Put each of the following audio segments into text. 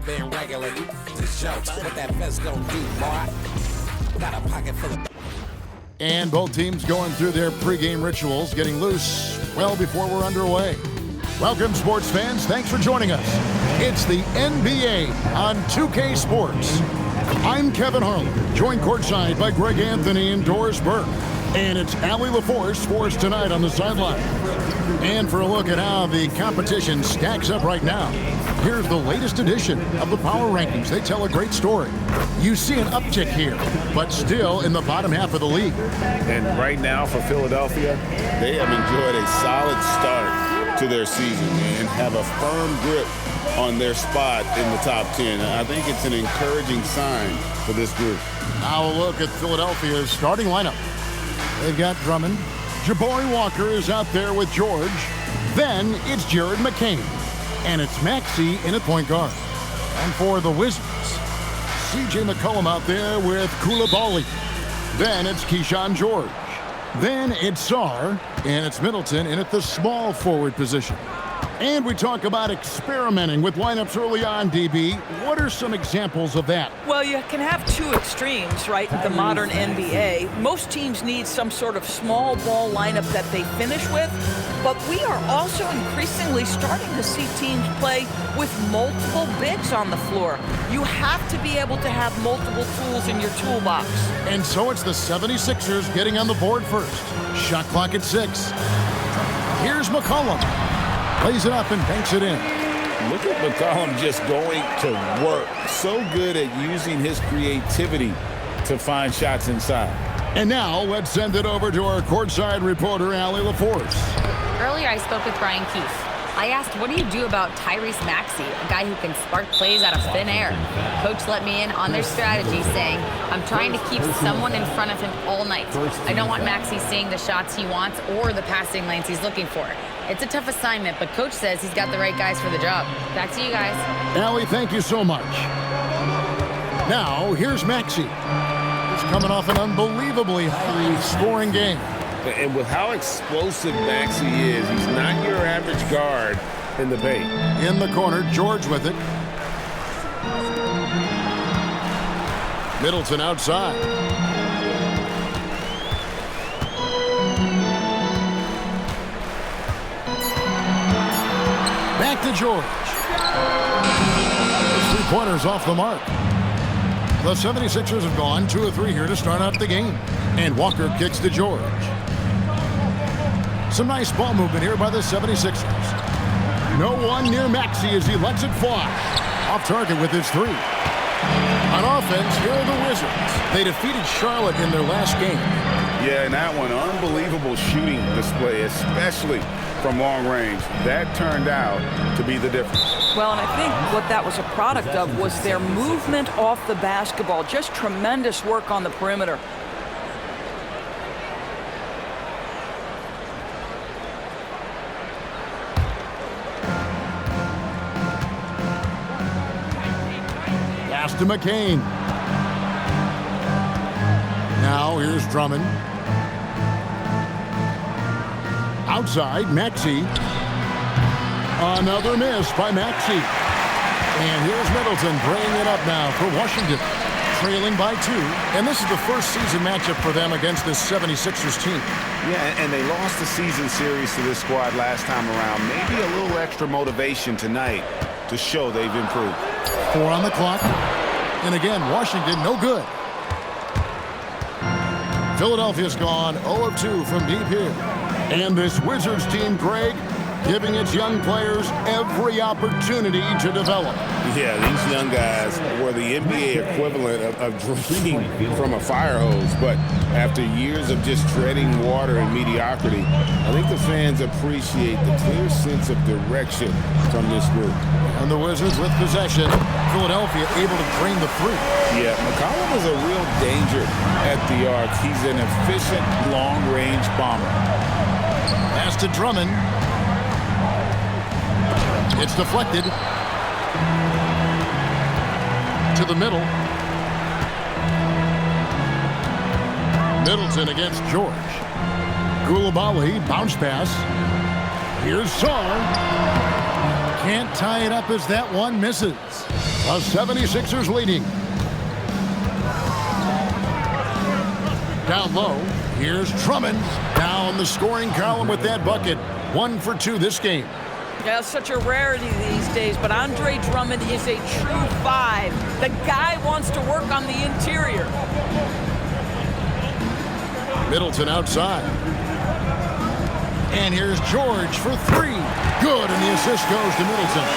being regular. These jokes, what that vest gonna do, boy? Got a pocket full of... And both teams going through their pregame rituals, getting loose well before we're underway. Welcome, sports fans. Thanks for joining us. It's the NBA on 2K Sports. I'm Kevin Harlan, joined courtside by Greg Anthony and Doris Burke. And it's Allie LaForce for us tonight on the sideline. And for a look at how the competition stacks up right now, here's the latest edition of the Power Rankings. They tell a great story. You see an uptick here, but still in the bottom half of the league. And right now for Philadelphia, they have enjoyed a solid start to their season and have a firm grip on their spot in the top 10. I think it's an encouraging sign for this group. Now a look at Philadelphia's starting lineup. They've got Drummond. Jabari Walker is out there with George. Then it's Jared McCain. And it's Maxey in at point guard. And for the Wizards, C.J. McCollum out there with Coulibaly. Then it's Keyshawn George. Then it's Sarr. And it's Middleton in at the small forward position. And we talk about experimenting with lineups early on, DB. What are some examples of that? Well, you can have two extremes, right, in the modern NBA. Most teams need some sort of small ball lineup that they finish with, but we are also increasingly starting to see teams play with multiple bigs on the floor. You have to be able to have multiple tools in your toolbox. And so it's the 76ers getting on the board first. Shot clock at 6. Here's McCollum. Plays it up and banks it in. Look at McCollum just going to work. So good at using his creativity to find shots inside. And now let's send it over to our courtside reporter, Allie LaForce. Earlier I spoke with Brian Keefe. I asked, what do you do about Tyrese Maxey, a guy who can spark plays out of thin air? Coach let me in on their strategy, saying, I'm trying to keep someone in front of him all night. I don't want Maxey seeing the shots he wants or the passing lanes he's looking for. It's a tough assignment, but Coach says he's got the right guys for the job. Back to you guys. Allie, thank you so much. Now, here's Maxey. He's coming off an unbelievably high-scoring game. And with how explosive Maxey is, he's not your average guard in the paint. In the corner, George with it. Middleton outside. Back to George. 3-pointers off the mark. The 76ers have gone 2 of 3 here to start out the game. And Walker kicks to George. Some nice ball movement here by the 76ers. No one near Maxey as he lets it fly. Off target with his 3. On offense, here are the Wizards. They defeated Charlotte in their last game. Yeah, and that one, unbelievable shooting display, especially from long range. That turned out to be the difference. Well, and I think what that was a product of was their movement off the basketball. Just tremendous work on the perimeter. Pass to McCain. Now here's Drummond. Outside, Maxey. Another miss by Maxey. And here's Middleton bringing it up now for Washington. Trailing by 2. And this is the first season matchup for them against this 76ers team. Yeah, and they lost the season series to this squad last time around. Maybe a little extra motivation tonight to show they've improved. 4 on the clock. And again, Washington no good. Philadelphia's gone 0 of 2 from deep here. And this Wizards team, Greg, giving its young players every opportunity to develop. Yeah, these young guys were the NBA equivalent of drinking from a fire hose. But after years of just treading water and mediocrity, I think the fans appreciate the clear sense of direction from this group. And the Wizards with possession. Philadelphia able to drain the 3. Yeah, McCollum is a real danger at the arc. He's an efficient long-range bomber. Pass to Drummond. It's deflected. To the middle. Middleton against George. Coulibaly, bounce pass. Here's Sarr. Can't tie it up as that one misses. The 76ers leading. Down low, here's Drummond down the scoring column with that bucket. 1 for 2 this game. Yeah, such a rarity these days, but Andre Drummond is a true 5. The guy wants to work on the interior. Middleton outside. And here's George for 3. Good, and the assist goes to Middleton.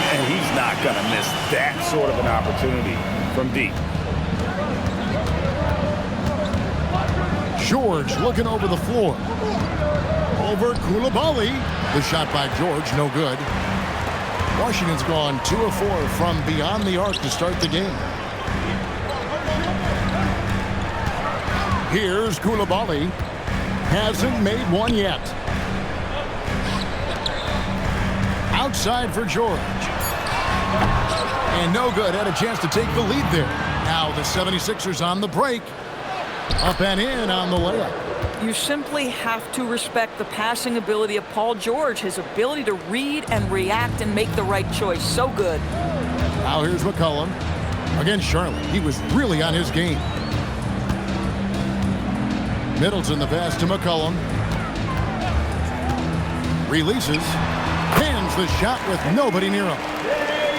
And he's not going to miss that sort of an opportunity from deep. George looking over the floor. Over Koulibaly. The shot by George, no good. Washington's gone 2 of 4 from beyond the arc to start the game. Here's Koulibaly. Hasn't made one yet. Outside for George. And no good. Had a chance to take the lead there. Now the 76ers on the break. Up and in on the layup. You simply have to respect the passing ability of Paul George, his ability to read and react and make the right choice. So good. Now here's McCollum. Against Charlotte, he was really on his game. Middleton the pass to McCollum. Releases. Pins the shot with nobody near him.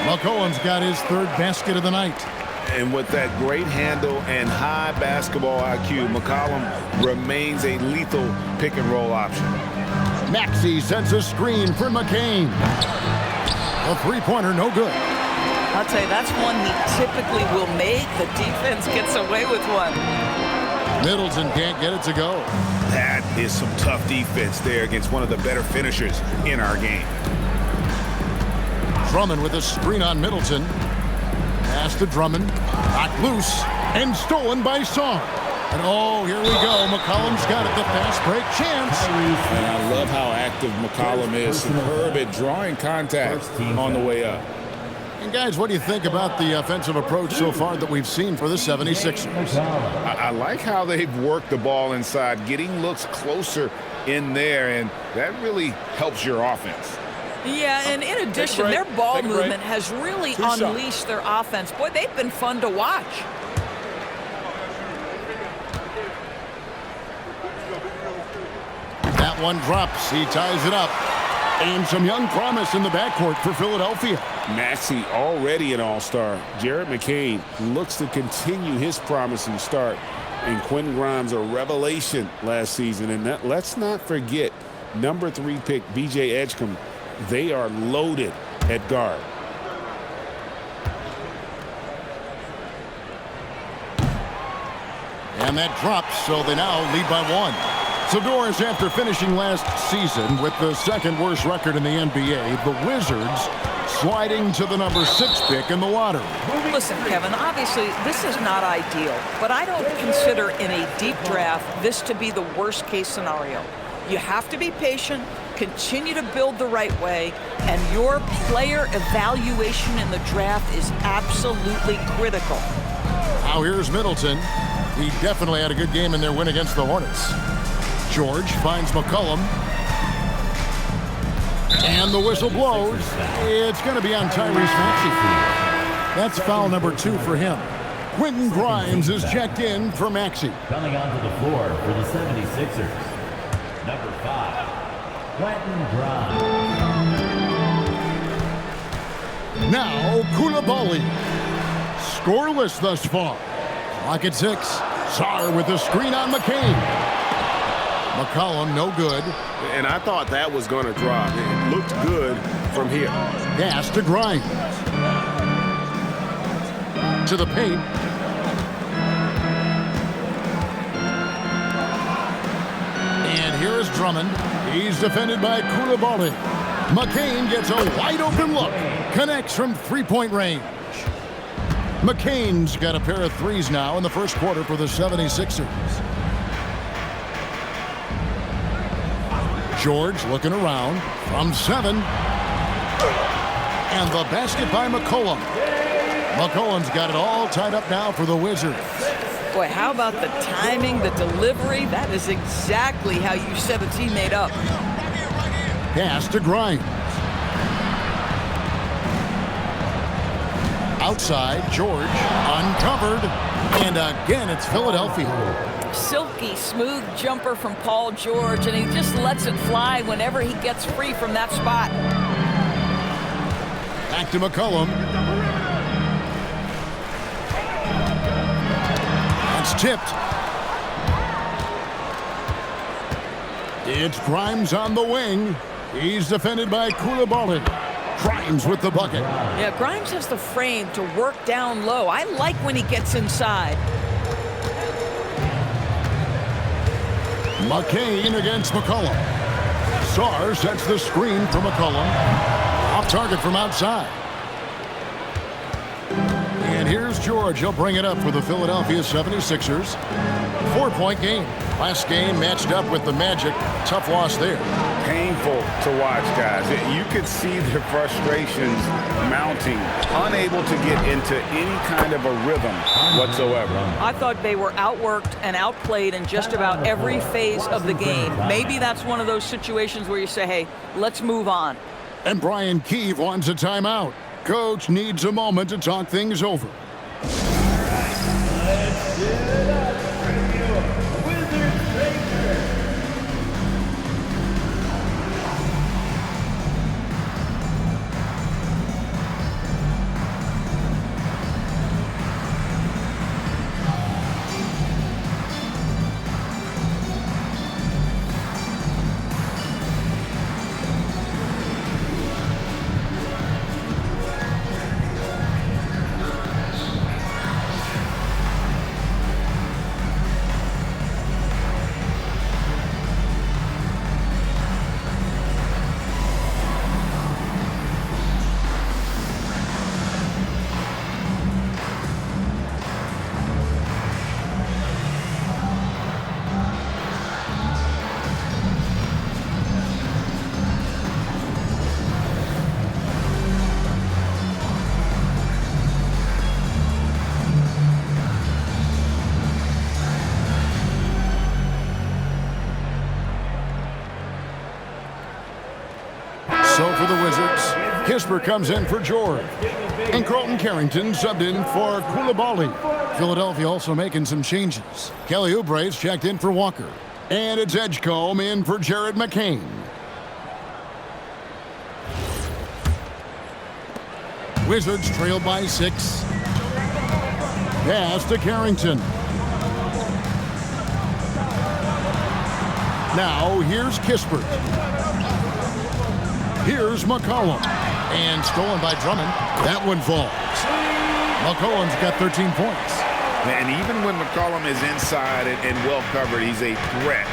McCollum's got his 3rd basket of the night. And with that great handle and high basketball IQ, McCollum remains a lethal pick-and-roll option. Maxey sends a screen for McCain. A 3-pointer, no good. I'll tell you, that's one he typically will make. The defense gets away with one. Middleton can't get it to go. That is some tough defense there against one of the better finishers in our game. Drummond with a screen on Middleton. Pass to Drummond. Knocked loose and stolen by Song. And oh, here we go. McCollum's got it. The fast break chance. And I love how active McCollum is. Superb at drawing contact on the way up. And guys, what do you think about the offensive approach so far that we've seen for the 76ers? I like how they've worked the ball inside, getting looks closer in there, and that really helps your offense. Yeah, and in addition, their ball movement has really unleashed their offense. Boy, they've been fun to watch. That one drops. He ties it up. And some young promise in the backcourt for Philadelphia. Maxey already an all-star. Jared McCain looks to continue his promising start. And Quentin Grimes, a revelation last season. And let's not forget, number 3 pick B.J. Edgecombe. They are loaded at guard. And that drops, so they now lead by 1. Zador's, after finishing last season with the 2nd worst record in the NBA, the Wizards sliding to the number 6 pick in the lottery. Listen, Kevin, obviously this is not ideal, but I don't consider in a deep draft this to be the worst case scenario. You have to be patient, continue to build the right way, and your player evaluation in the draft is absolutely critical. Now here's Middleton. He definitely had a good game in their win against the Hornets. George finds McCollum. And the whistle blows. It's going to be on Tyrese Maxey. That's foul number 2 for him. Quentin Grimes is checked in for Maxey. Coming onto the floor for the 76ers, number 5, Quentin Grimes. Now Koulibaly. Scoreless thus far. Clock at 6. Sarr with the screen on McCain. McCollum, no good. And I thought that was going to drop. It looked good from here. Pass to Grimes. To the paint. And here is Drummond. He's defended by Koulibaly. McCain gets a wide open look. Connects from 3-point range. McCain's got a pair of threes now in the first quarter for the 76ers. George looking around from 7. And the basket by McCollum. McCollum's got it all tied up now for the Wizards. Boy, how about the timing, the delivery? That is exactly how you set a teammate up. Pass to Grimes. Outside, George uncovered. And again, it's Philadelphia. Silky smooth jumper from Paul George, and he just lets it fly whenever he gets free from that spot. Back to McCollum. That's tipped. It's Grimes on the wing. He's defended by Koulibaly. Grimes with the bucket. Yeah, Grimes has the frame to work down low. I like when he gets inside. McCain against McCollum. Sarr sets the screen for McCollum. Off target from outside. And here's George. He'll bring it up for the Philadelphia 76ers. 4-point game. Last game matched up with the Magic. Tough loss there. Painful to watch, guys. You could see the frustrations mounting, unable to get into any kind of a rhythm whatsoever. I thought they were outworked and outplayed in just about every phase of the game. Maybe that's one of those situations where you say, hey, let's move on. And Brian Keefe wants a timeout. Coach needs a moment to talk things over. So for the Wizards, Kispert comes in for George. And Colton Carrington subbed in for Koulibaly. Philadelphia also making some changes. Kelly Oubre's checked in for Walker. And it's Edgecombe in for Jared McCain. Wizards trail by 6. Pass to Carrington. Now here's Kispert. Here's McCollum. And stolen by Drummond. That one falls. McCollum's got 13 points. And even when McCollum is inside and well covered, he's a threat.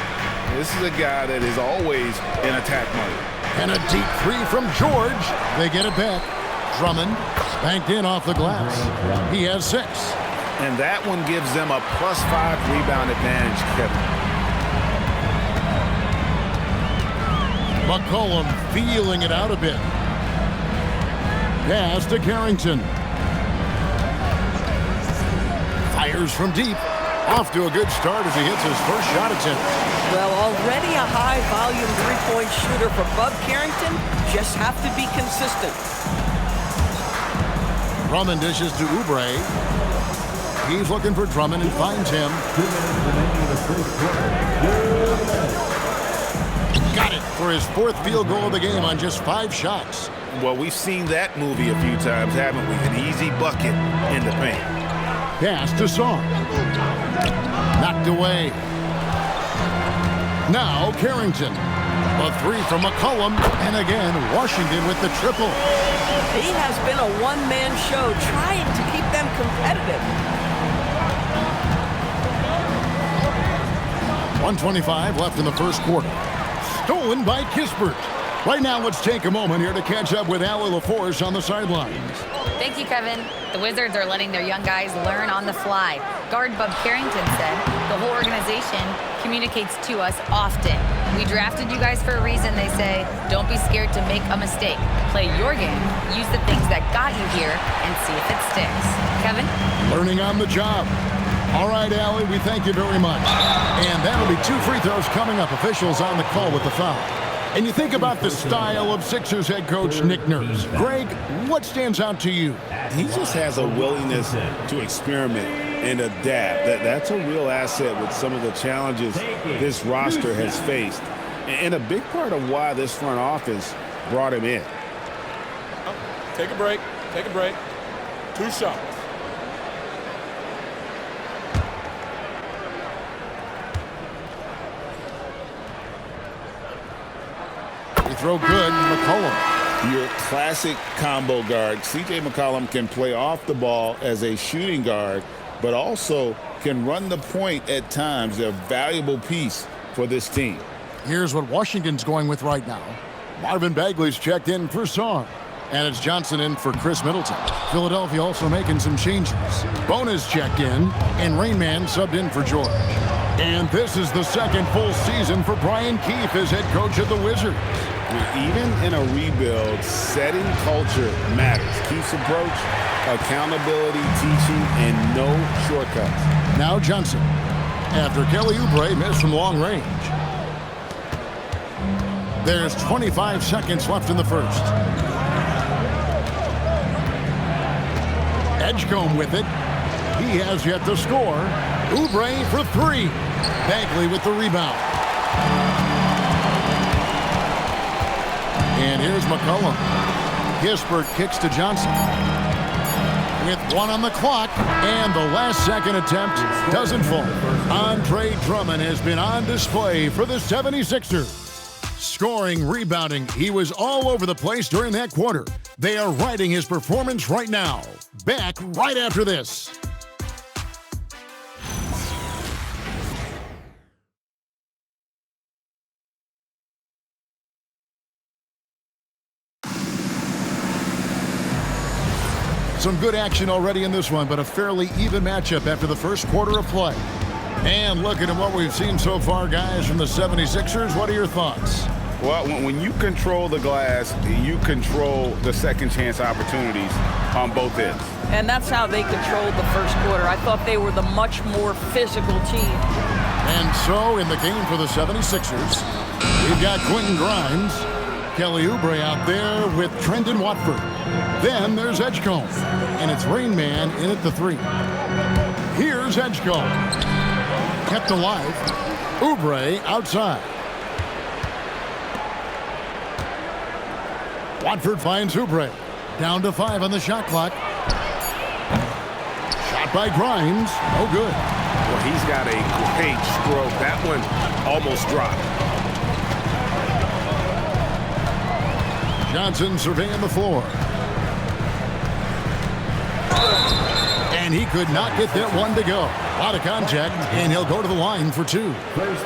This is a guy that is always in attack mode. And a deep 3 from George. They get it back. Drummond banked in off the glass. He has 6. And that one gives them a +5 rebound advantage, Kevin. McCollum feeling it out a bit. Pass to Carrington. Fires from deep. Off to a good start as he hits his first shot attempt. Well, already a high-volume three-point shooter for Bub Carrington. Just have to be consistent. Drummond dishes to Oubre. He's looking for Drummond and finds him. Got it for his 4th field goal of the game on just 5 shots. Well, we've seen that movie a few times, haven't we? An easy bucket in the paint. Pass to Sarr. Knocked away. Now Carrington. A 3 from McCollum. And again, Washington with the triple. He has been a one-man show trying to keep them competitive. 1:25 left in the first quarter. Stolen by Kispert. Right now, let's take a moment here to catch up with Allie LaForce on the sidelines. Thank you, Kevin. The Wizards are letting their young guys learn on the fly. Guard Bub Carrington said, the whole organization communicates to us often. We drafted you guys for a reason, they say. Don't be scared to make a mistake. Play your game, use the things that got you here, and see if it sticks. Kevin? Learning on the job. All right, Allie, we thank you very much. And that'll be 2 free throws coming up. Officials on the call with the foul. And you think about the style of Sixers head coach Nick Nurse. Greg, what stands out to you? He just has a willingness to experiment and adapt. That's a real asset with some of the challenges this roster has faced. And a big part of why this front office brought him in. Take a break. Take a break. 2 shots. We throw good, McCollum. Your classic combo guard. C.J. McCollum can play off the ball as a shooting guard, but also can run the point at times. They're a valuable piece for this team. Here's what Washington's going with right now. Marvin Bagley's checked in for Song. And it's Johnson in for Chris Middleton. Philadelphia also making some changes. Bonus checked in, and Rain Man subbed in for George. And this is the second full season for Brian Keefe as head coach of the Wizards. Even in a rebuild, setting culture matters. Keefe's approach, accountability, teaching, and no shortcuts. Now Johnson, after Kelly Oubre missed from long range. There's 25 seconds left in the first. Edgecombe with it. He has yet to score. Oubre for 3. Bagley with the rebound. And here's McCollum. Kispert kicks to Johnson. With 1 on the clock, and the last second attempt doesn't fall. Andre Drummond has been on display for the 76ers. Scoring, rebounding, he was all over the place during that quarter. They are riding his performance right now. Back right after this. Some good action already in this one, but a fairly even matchup after the first quarter of play. And looking at what we've seen so far, guys, from the 76ers, what are your thoughts? Well, when you control the glass, you control the second chance opportunities on both ends. And that's how they controlled the first quarter. I thought they were the much more physical team. And so in the game for the 76ers, we've got Quentin Grimes, Kelly Oubre out there with Trendon Watford. Then there's Edgecombe, and it's Rain Man in at the 3. Here's Edgecombe. Kept alive. Oubre outside. Watford finds Oubre. Down to 5 on the shot clock. Shot by Grimes. No good. Well, he's got a great stroke. That one almost dropped. Johnson surveying the floor. And he could not get that one to go. A lot of contact, and he'll go to the line for 2.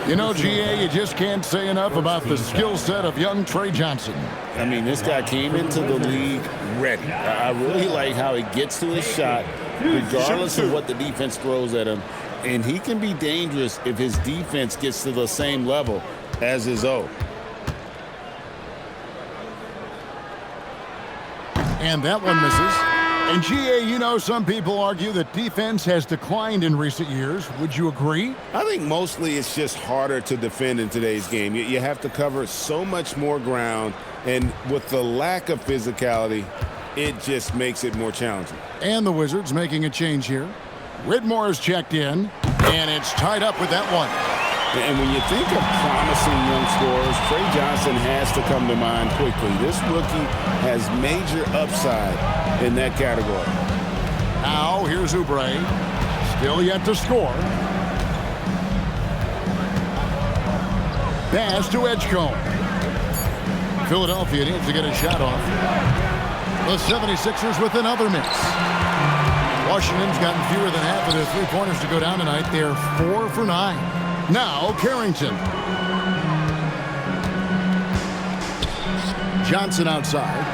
You know, GA, you just can't say enough about the skill set of young Trey Johnson. I mean, this guy came into the league ready. I really like how he gets to his shot, regardless of what the defense throws at him. And he can be dangerous if his defense gets to the same level as his own. And that one misses. And GA, you know, some people argue that defense has declined in recent years. Would you agree? I think mostly it's just harder to defend in today's game. You have to cover so much more ground, and with the lack of physicality, it just makes it more challenging. And the Wizards making a change here. Whitmore is checked in, and it's tied up with that one. And when you think of promising young scorers, Trey Johnson has to come to mind quickly. This rookie has major upside in that category. Now, here's Oubre. Still yet to score. Pass to Edgecombe. Philadelphia needs to get a shot off. The 76ers with another miss. Washington's gotten fewer than half of their three-pointers to go down tonight. They're 4 for 9. Now, Carrington. Johnson outside.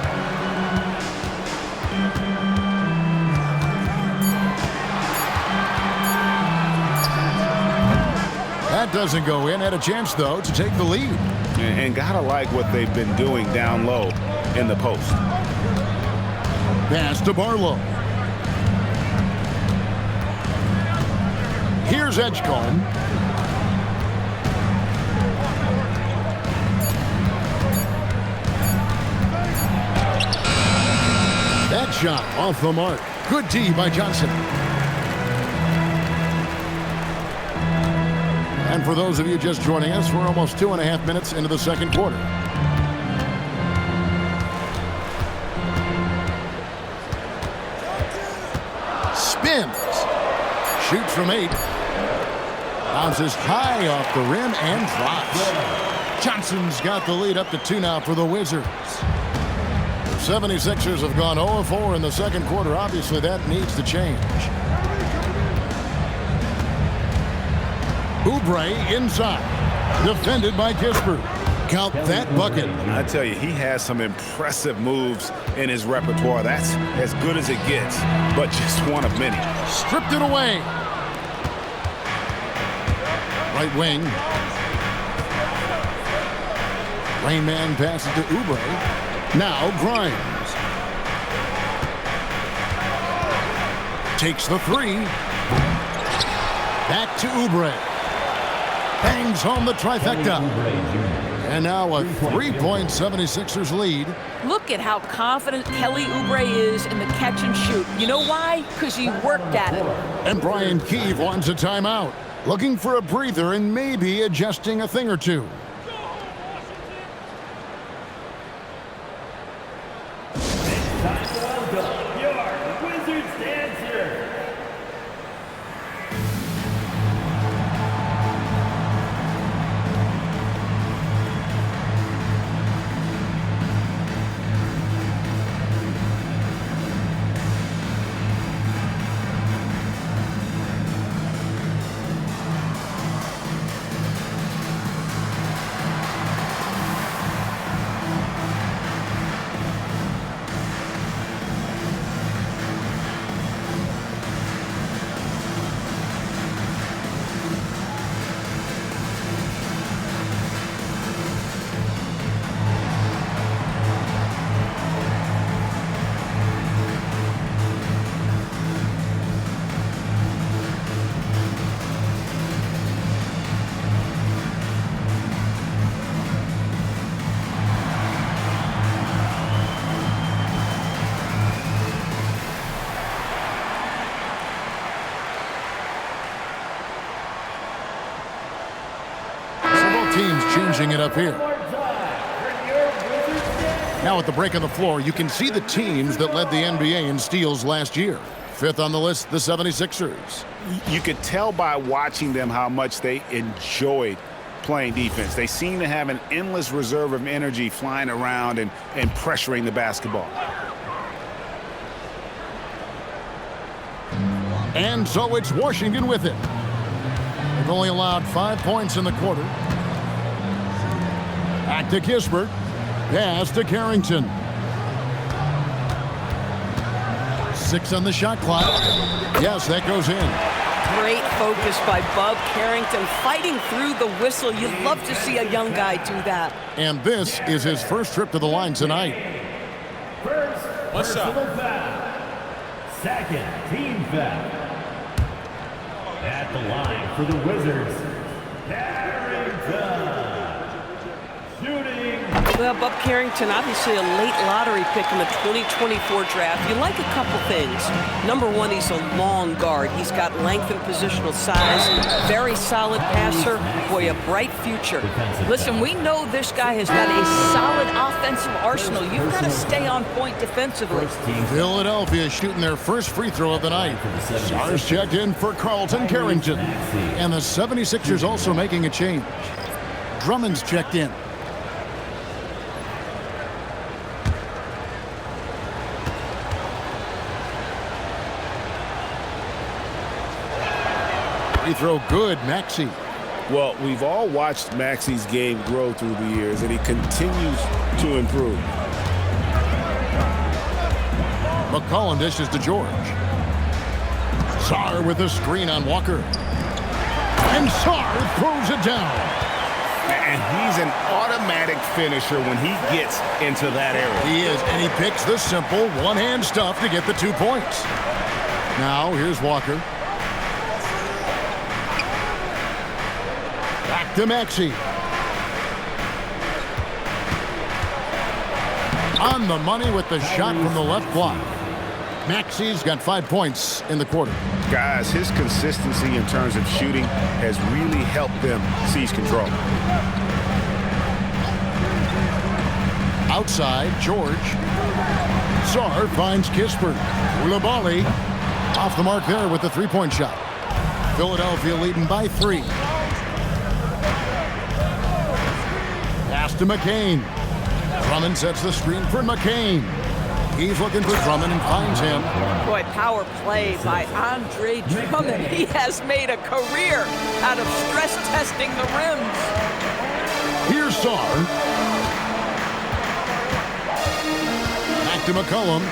That doesn't go in. Had a chance, though, to take the lead. And gotta like what they've been doing down low in the post. Pass to Barlow. Here's Edgecombe. That shot off the mark. Good D by Johnson. And for those of you just joining us, we're almost 2.5 minutes into the second quarter. Spins. Shoots from 8. Bounces high off the rim and drops. Johnson's got the lead up to 2 now for the Wizards. The 76ers have gone 0-4 in the second quarter. Obviously, that needs to change. Oubre inside. Defended by Kispert. Count that bucket. I tell you, he has some impressive moves in his repertoire. That's as good as it gets, but just one of many. Stripped it away. Right wing. Rain Man passes to Oubre. Now Grimes. Takes the 3. Back to Oubre. Bangs home the trifecta. And now a 3-point 76ers lead. Look at how confident Kelly Oubre is in the catch and shoot. You know why? Because he worked at it. And Brian Keefe wants a timeout. Looking for a breather and maybe adjusting a thing or two. Teams changing it up here. Now at the break on the floor, you can see the teams that led the NBA in steals last year. 5th on the list, the 76ers. You could tell by watching them how much they enjoyed playing defense. They seem to have an endless reserve of energy flying around and pressuring the basketball. And so it's Washington with it. They've only allowed 5 points in the quarter. Back to Kispert. Pass to Carrington. 6 on the shot clock. Yes, that goes in. Great focus by Bub Carrington, fighting through the whistle. You'd love to see a young guy do that. And this is his first trip to the line tonight. First personal foul. Second team foul. At the line for the Wizards, Carrington. Shooting. Well, Bub Carrington, obviously a late lottery pick in the 2024 draft. You like a couple things. Number one, he's a long guard. He's got length and positional size. Very solid passer. Boy, a bright future. Listen, we know this guy has got a solid offensive arsenal. You've got to stay on point defensively. Philadelphia shooting their first free throw of the night. Stars checked in for Carlton Carrington. And the 76ers also making a change. Drummond's checked in. Free throw good, Maxey. Well, we've all watched Maxey's game grow through the years, and he continues to improve. McCollum dishes to George. Sarr with a screen on Walker. And Sarr throws it down. And he's an automatic finisher when he gets into that area. He is, and he picks the simple one-hand stuff to get the 2 points. Now, here's Walker. Back to Maxey. On the money with the shot from the left block. Maxey's got 5 points in the quarter. Guys, his consistency in terms of shooting has really helped them seize control. Outside, George. Sarr finds Kispert. Coulibaly off the mark there with the three-point shot. Philadelphia leading by 3. Pass to McCain. Drummond sets the screen for McCain. He's looking for Drummond and finds him. Boy, power play by Andre Drummond. He has made a career out of stress testing the rims. Here's Sarr. Back to McCollum.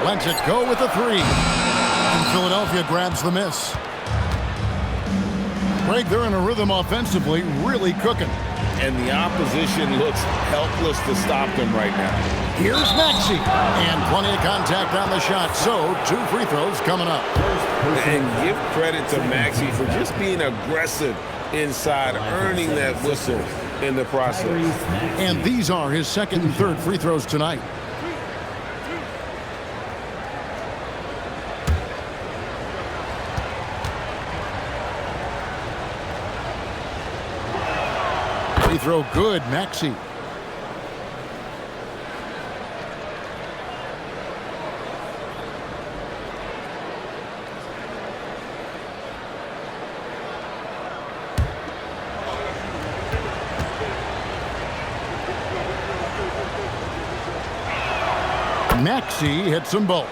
Lets it go with the 3. And Philadelphia grabs the miss. Greg, they're in a rhythm offensively, really cooking. And the opposition looks helpless to stop them right now. Here's Maxey. And plenty of contact on the shot. So, 2 free throws coming up. And give credit to Maxey for just being aggressive inside, earning that whistle in the process. And these are his second and third free throws tonight. Free throw good, Maxey. Maxey hits them both.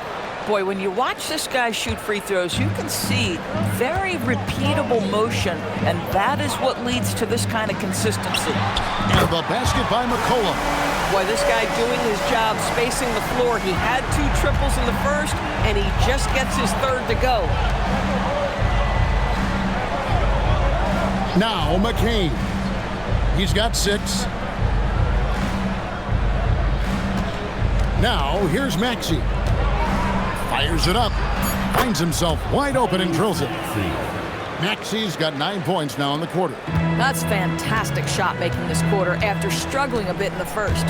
Boy, when you watch this guy shoot free throws, you can see very repeatable motion, and that is what leads to this kind of consistency. And the basket by McCollum. Boy, this guy doing his job, spacing the floor. He had 2 triples in the first, and he just gets his third to go. Now McCain. He's got 6. Now here's Maxey. Fires it up. Finds himself wide open and drills it. Maxey's got 9 points now in the quarter. That's fantastic shot making this quarter after struggling a bit in the first.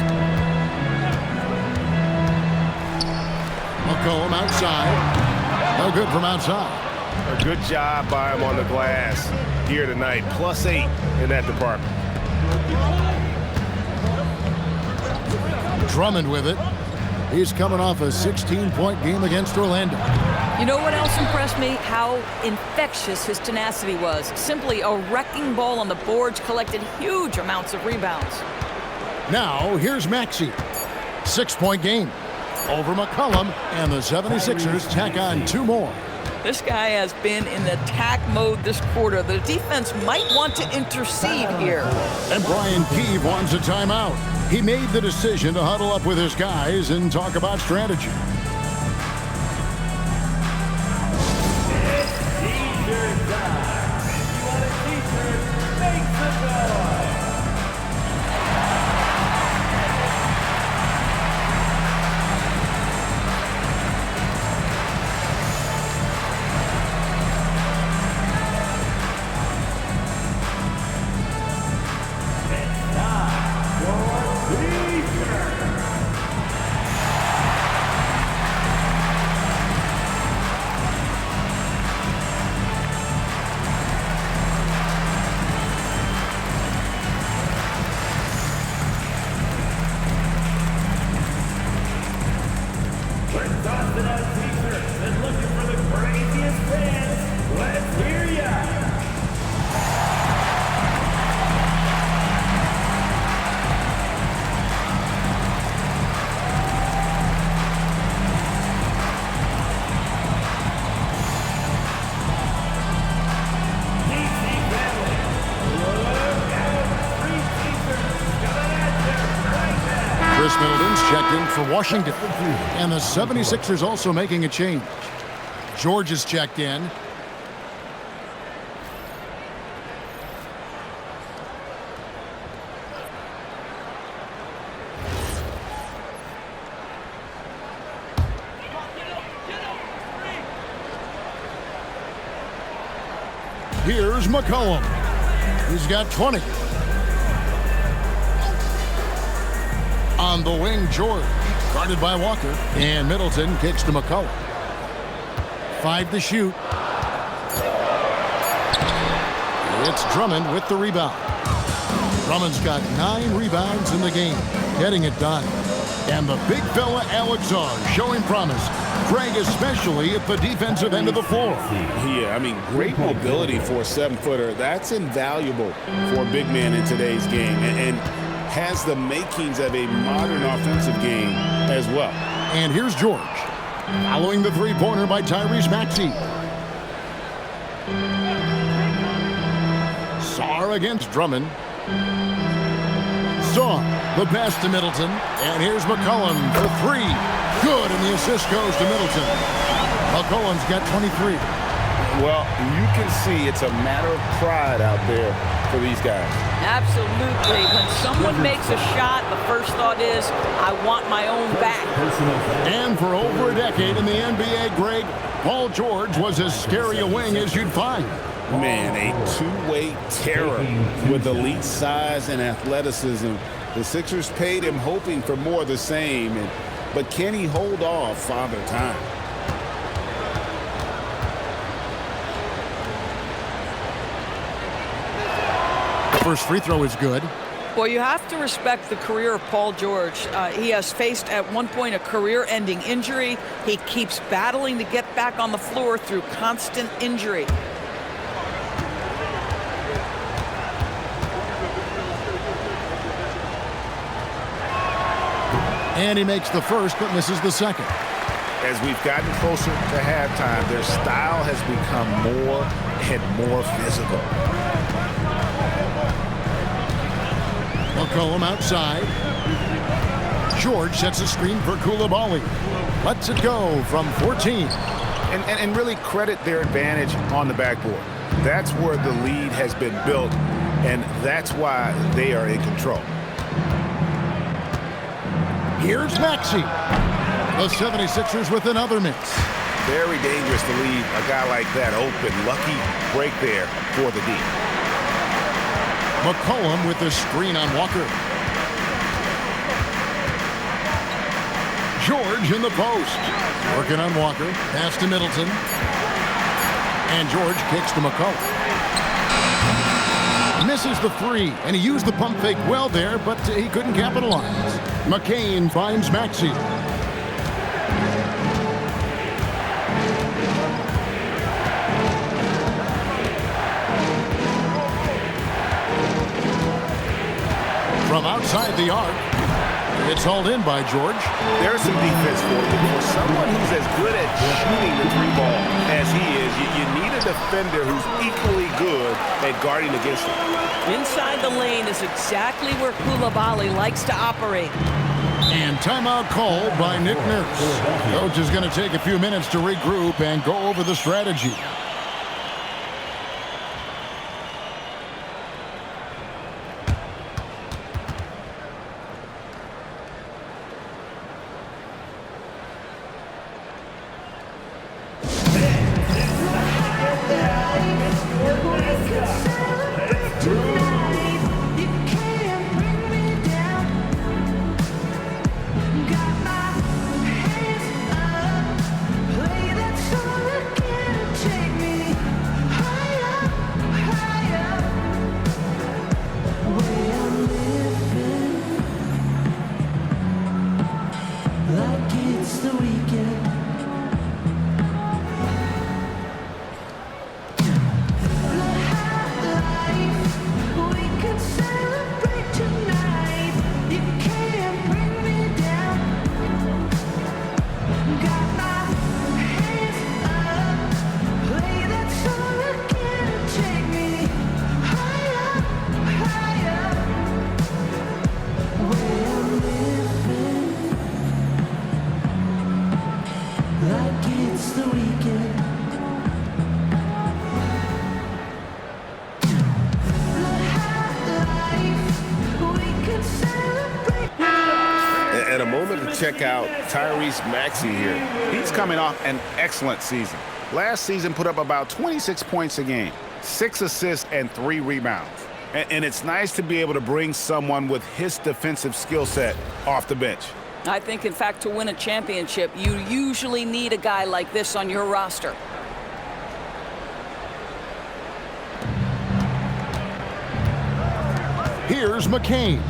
McCollum outside. No good from outside. A good job by him on the glass here tonight. +8 in that department. Drummond with it. He's coming off a 16-point game against Orlando. You know what else impressed me? How infectious his tenacity was. Simply a wrecking ball on the boards, collected huge amounts of rebounds. Now, here's Maxey. 6-point game. Over McCollum, and the 76ers tack on 2 more. This guy has been in attack mode this quarter. The defense might want to intercede here. And Brian Keefe wants a timeout. He made the decision to huddle up with his guys and talk about strategy. Chris Middleton's checked in for Washington. And the 76ers also making a change. George is checked in. Here's McCollum. He's got 20. On the wing, George. Guarded by Walker. And Middleton kicks to McCullough. 5 to shoot. It's Drummond with the rebound. Drummond's got 9 rebounds in the game, getting it done. And the big fella Alex R showing promise. Greg especially at the defensive end of the floor. Yeah, I mean, great mobility for a 7-footer. That's invaluable for a big man in today's game, and has the makings of a modern offensive game as well. And here's George, following the three-pointer by Tyrese Maxey. Sarr against Drummond. Sarr, the pass to Middleton. And here's McCollum for 3. Good, and the assist goes to Middleton. McCollum's got 23. Well, you can see it's a matter of pride out there for these guys. Absolutely. When someone makes a shot, the first thought is, I want my own back. And for over a decade in the NBA, Greg, Paul George was as scary a wing as you'd find. Man, a two-way terror with elite size and athleticism. The Sixers paid him hoping for more of the same, but can he hold off Father Time? First free throw is good. Well, you have to respect the career of Paul George. He has faced at one point a career-ending injury. He keeps battling to get back on the floor through constant injury. And he makes the first but misses the second. As we've gotten closer to halftime, their style has become more and more physical. McCollum outside. George sets a screen for Coulibaly. Lets it go from 14. And really credit their advantage on the backboard. That's where the lead has been built, and that's why they are in control. Here's Maxey. The 76ers with another miss. Very dangerous to leave a guy like that open. Lucky break there for the D. McCollum with the screen on Walker. George in the post. Working on Walker. Pass to Middleton. And George kicks to McCollum. Misses the 3, and he used the pump fake well there, but he couldn't capitalize. McCain finds Maxey. From outside the arc, it's hauled in by George. There's some defense for you. For someone who's as good at shooting the 3-ball as he is, you need a defender who's equally good at guarding against it. Inside the lane is exactly where Coulibaly likes to operate. And timeout called by Nick Nurse. Coach is going to take a few minutes to regroup and go over the strategy. Check out Tyrese Maxey here. He's coming off an excellent season. Last season put up about 26 points a game, 6 assists, and 3 rebounds. And it's nice to be able to bring someone with his defensive skill set off the bench. I think, in fact, to win a championship, you usually need a guy like this on your roster. Here's McCain.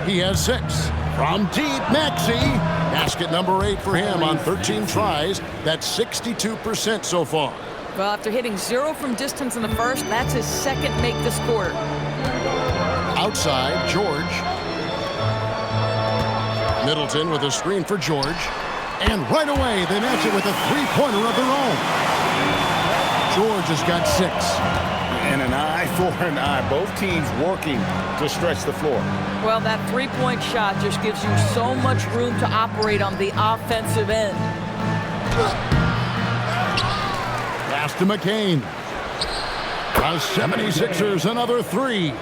He has 6. From deep, Maxey. Basket number 8 for him on 13 tries. That's 62% so far. Well, after hitting 0 from distance in the first, that's his second make this quarter. Outside, George. Middleton with a screen for George. And right away, they match it with a three-pointer of their own. George has got 6. And an eye for an eye. Both teams working to stretch the floor. Well, that three-point shot just gives you so much room to operate on the offensive end. Pass to McCain. The 76ers, another 3.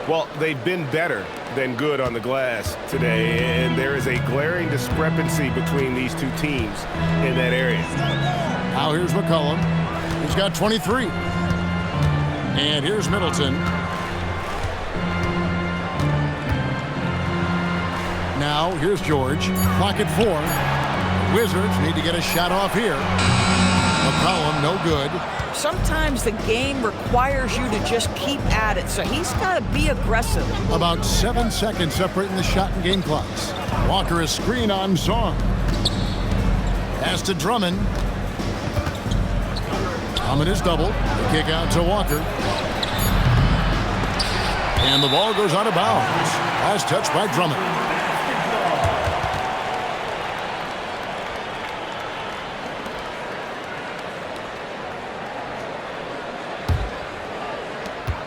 Well, they've been better than good on the glass today, and there is a glaring discrepancy between these two teams in that area. Now here's McCollum. He's got 23. And here's Middleton. Now here's George. Clock at 4. Wizards need to get a shot off here. McCollum, no good. Sometimes the game requires you to just keep at it, so he's got to be aggressive. About 7 seconds separating the shot and game clocks. Walker is screen on Song. Pass to Drummond. Drummond is double. The kick out to Walker. And the ball goes out of bounds. Last touch by Drummond.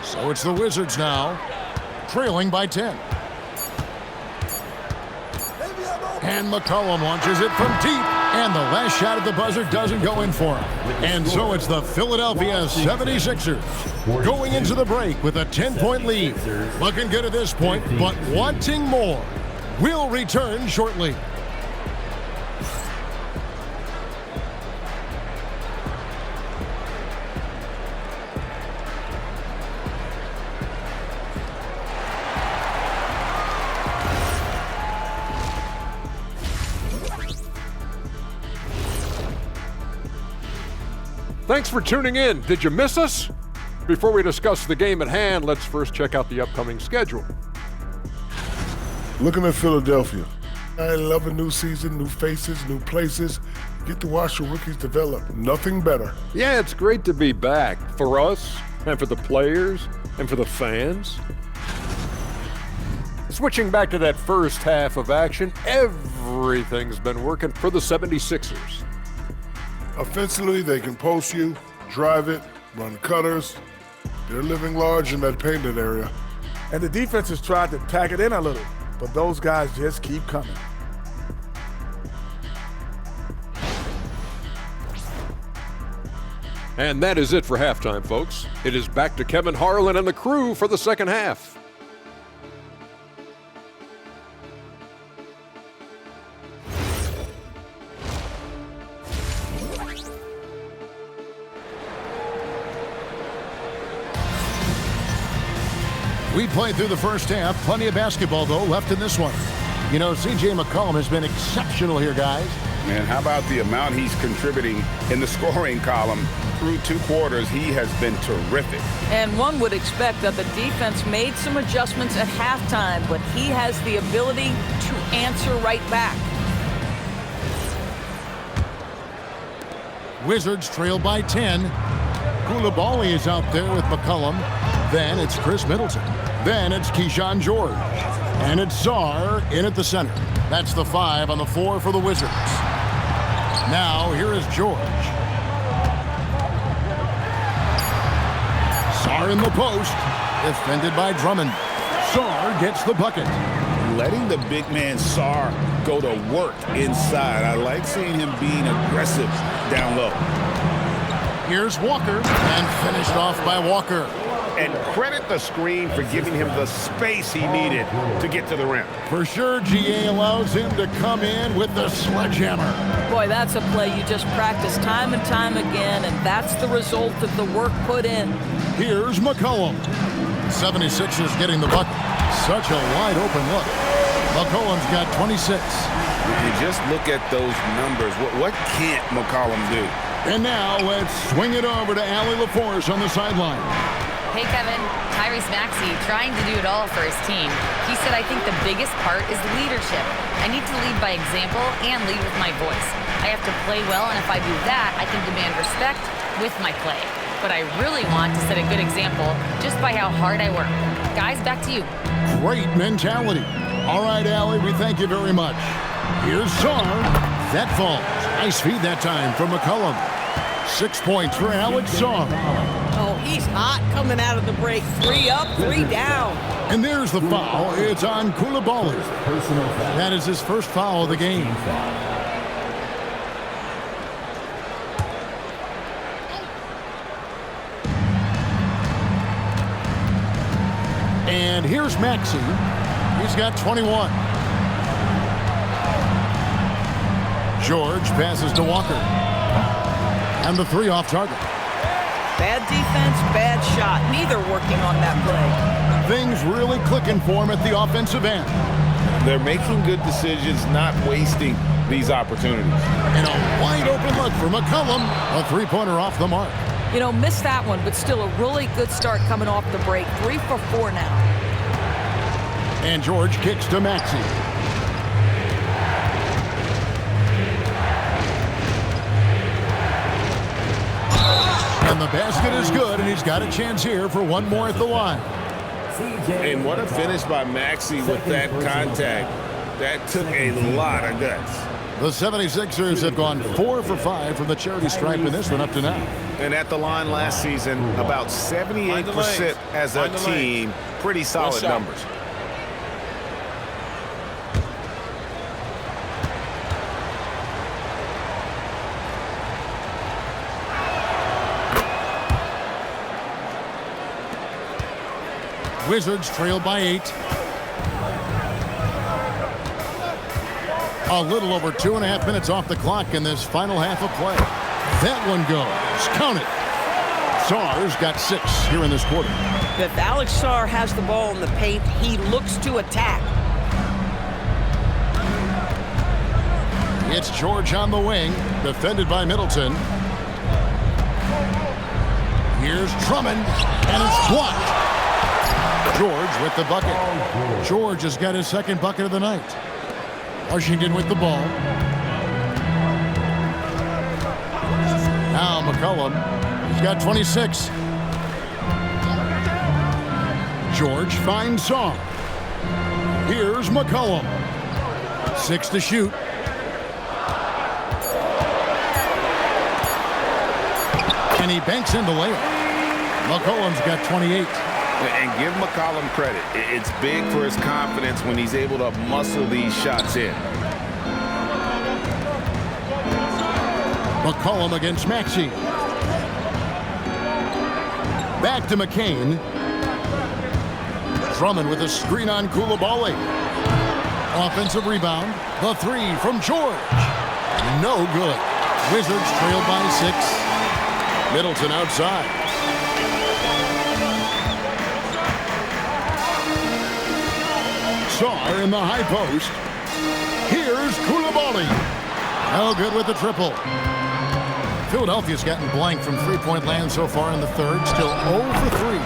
So it's the Wizards now, trailing by 10. And McCollum launches it from deep, and the last shot at the buzzer doesn't go in for him. And so it's the Philadelphia 76ers going into the break with a 10-point lead. Looking good at this point, but wanting more. We'll return shortly. Thanks for tuning in. Did you miss us? Before we discuss the game at hand, let's first check out the upcoming schedule. Looking at Philadelphia, I love a new season, new faces, new places. Get to watch the rookies develop. Nothing better. Yeah, it's great to be back for us and for the players and for the fans. Switching back to that first half of action, everything's been working for the 76ers. Offensively, they can post you, drive it, run cutters. They're living large in that painted area. And the defense has tried to pack it in a little, but those guys just keep coming. And that is it for halftime, folks. It is back to Kevin Harlan and the crew for the second half. We played through the first half. Plenty of basketball, though, left in this one. You know, C.J. McCollum has been exceptional here, guys. And how about the amount he's contributing in the scoring column? Through 2 quarters, he has been terrific. And one would expect that the defense made some adjustments at halftime, but he has the ability to answer right back. Wizards trail by 10. Koulibaly is out there with McCollum. Then it's Chris Middleton. Then it's Keyshawn George. And it's Sarr in at the center. That's the 5 on the 4 for the Wizards. Now here is George. Sarr in the post. Defended by Drummond. Sarr gets the bucket. Letting the big man Sarr go to work inside. I like seeing him being aggressive down low. Here's Walker, and finished off by Walker. And credit the screen for giving him the space he needed to get to the rim. For sure, GA allows him to come in with the sledgehammer. Boy, that's a play you just practice time and time again, and that's the result of the work put in. Here's McCollum. 76ers getting the bucket. Such a wide open look. McCollum's got 26. You just look at those numbers. What can't McCollum do? And now let's swing it over to Allie LaForce on the sideline. Hey, Kevin. Tyrese Maxey trying to do it all for his team. He said, I think the biggest part is leadership. I need to lead by example and lead with my voice. I have to play well, and if I do that, I can demand respect with my play. But I really want to set a good example just by how hard I work. Guys, back to you. Great mentality. All right, Allie, we thank you very much. Here's Sarr. That falls. Nice feed that time from McCollum. 6 points for Alex Sarr. Oh, he's hot coming out of the break. 3 up, 3 down. And there's the foul. It's on Coulibaly. Personal foul. That is his first foul of the game. And here's Maxey. He's got 21. George passes to Walker. And the 3 off target. Bad defense, bad shot. Neither working on that play. Things really clicking for him at the offensive end. They're making good decisions, not wasting these opportunities. And a wide open look for McCollum. A 3-pointer off the mark. You know, missed that one, but still a really good start coming off the break. 3 for 4 now. And George kicks to Maxey. And the basket is good, and he's got a chance here for one more at the line. And what a finish by Maxey with that contact. That took a lot of guts. The 76ers have gone 4 for 5 from the charity stripe in this one up to now. And at the line last season, about 78% as a team. Pretty solid numbers. Wizards trail by 8. A little over 2.5 minutes off the clock in this final half of play. That one goes. Count it. Sarr's got 6 here in this quarter. If Alex Sarr has the ball in the paint, he looks to attack. It's George on the wing, defended by Middleton. Here's Drummond, and it's blocked. George with the bucket. George has got his second bucket of the night. Washington with the ball. Now McCollum. He's got 26. George finds Sarr. Here's McCollum. 6 to shoot. And he banks in the layup. McCollum's got 28. And give McCollum credit. It's big for his confidence when he's able to muscle these shots in. McCollum against Maxey. Back to McCain. Drummond with a screen on Coulibaly. Offensive rebound. The 3 from George. No good. Wizards trail by 6. Middleton outside. Sarr in the high post. Here's Coulibaly. No good with the triple. Philadelphia's gotten blank from three-point land so far in the third. Still 0 for 3.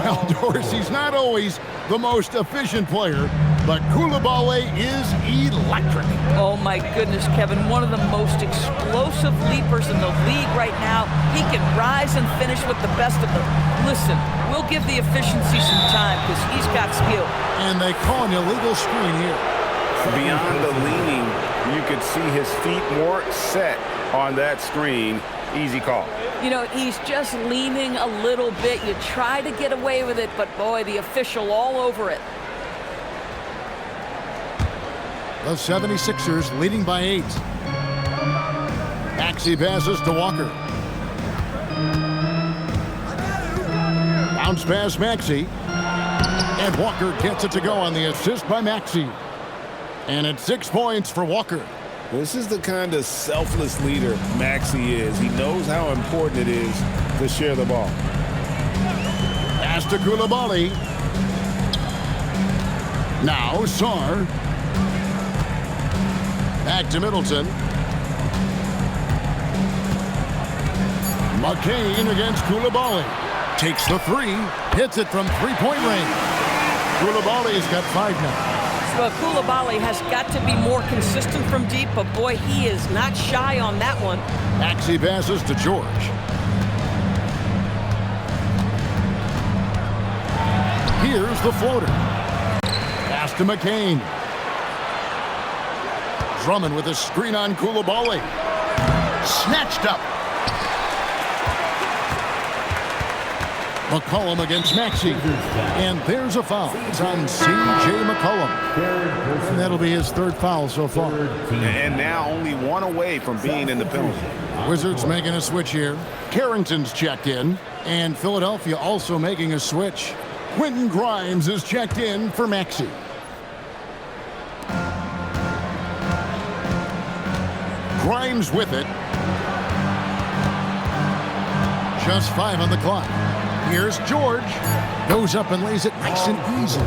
Well, Dorsey's not always the most efficient player, but Coulibaly is electric. Oh, my goodness, Kevin. One of the most explosive leapers in the league right now. He can rise and finish with the best of them. Listen, we'll give the efficiency some time because he's got skill. And they call an illegal screen here. Beyond the leaning, you could see his feet more set on that screen. Easy call. You know, he's just leaning a little bit. You try to get away with it, but boy, the official all over it. The 76ers leading by 8. Maxey passes to Walker. Bounce pass Maxey. And Walker gets it to go on the assist by Maxey. And it's 6 points for Walker. This is the kind of selfless leader Maxey is. He knows how important it is to share the ball. Pass to Coulibaly. Now Sarr. Back to Middleton. McCain against Coulibaly. Takes the three. Hits it from three-point range. Coulibaly's got 5 now. Well, Coulibaly has got to be more consistent from deep, but boy, he is not shy on that one. Maxey passes to George. Here's the floater. Pass to McCain. Drummond with a screen on Coulibaly. Snatched up. McCollum against Maxey. And there's a foul. It's on C.J. McCollum. And that'll be his 3rd foul so far. And now only 1 away from being in the penalty. Wizards making a switch here. Carrington's checked in. And Philadelphia also making a switch. Quentin Grimes is checked in for Maxey. Grimes with it. Just 5 on the clock. Here's George. Goes up and lays it nice and easy.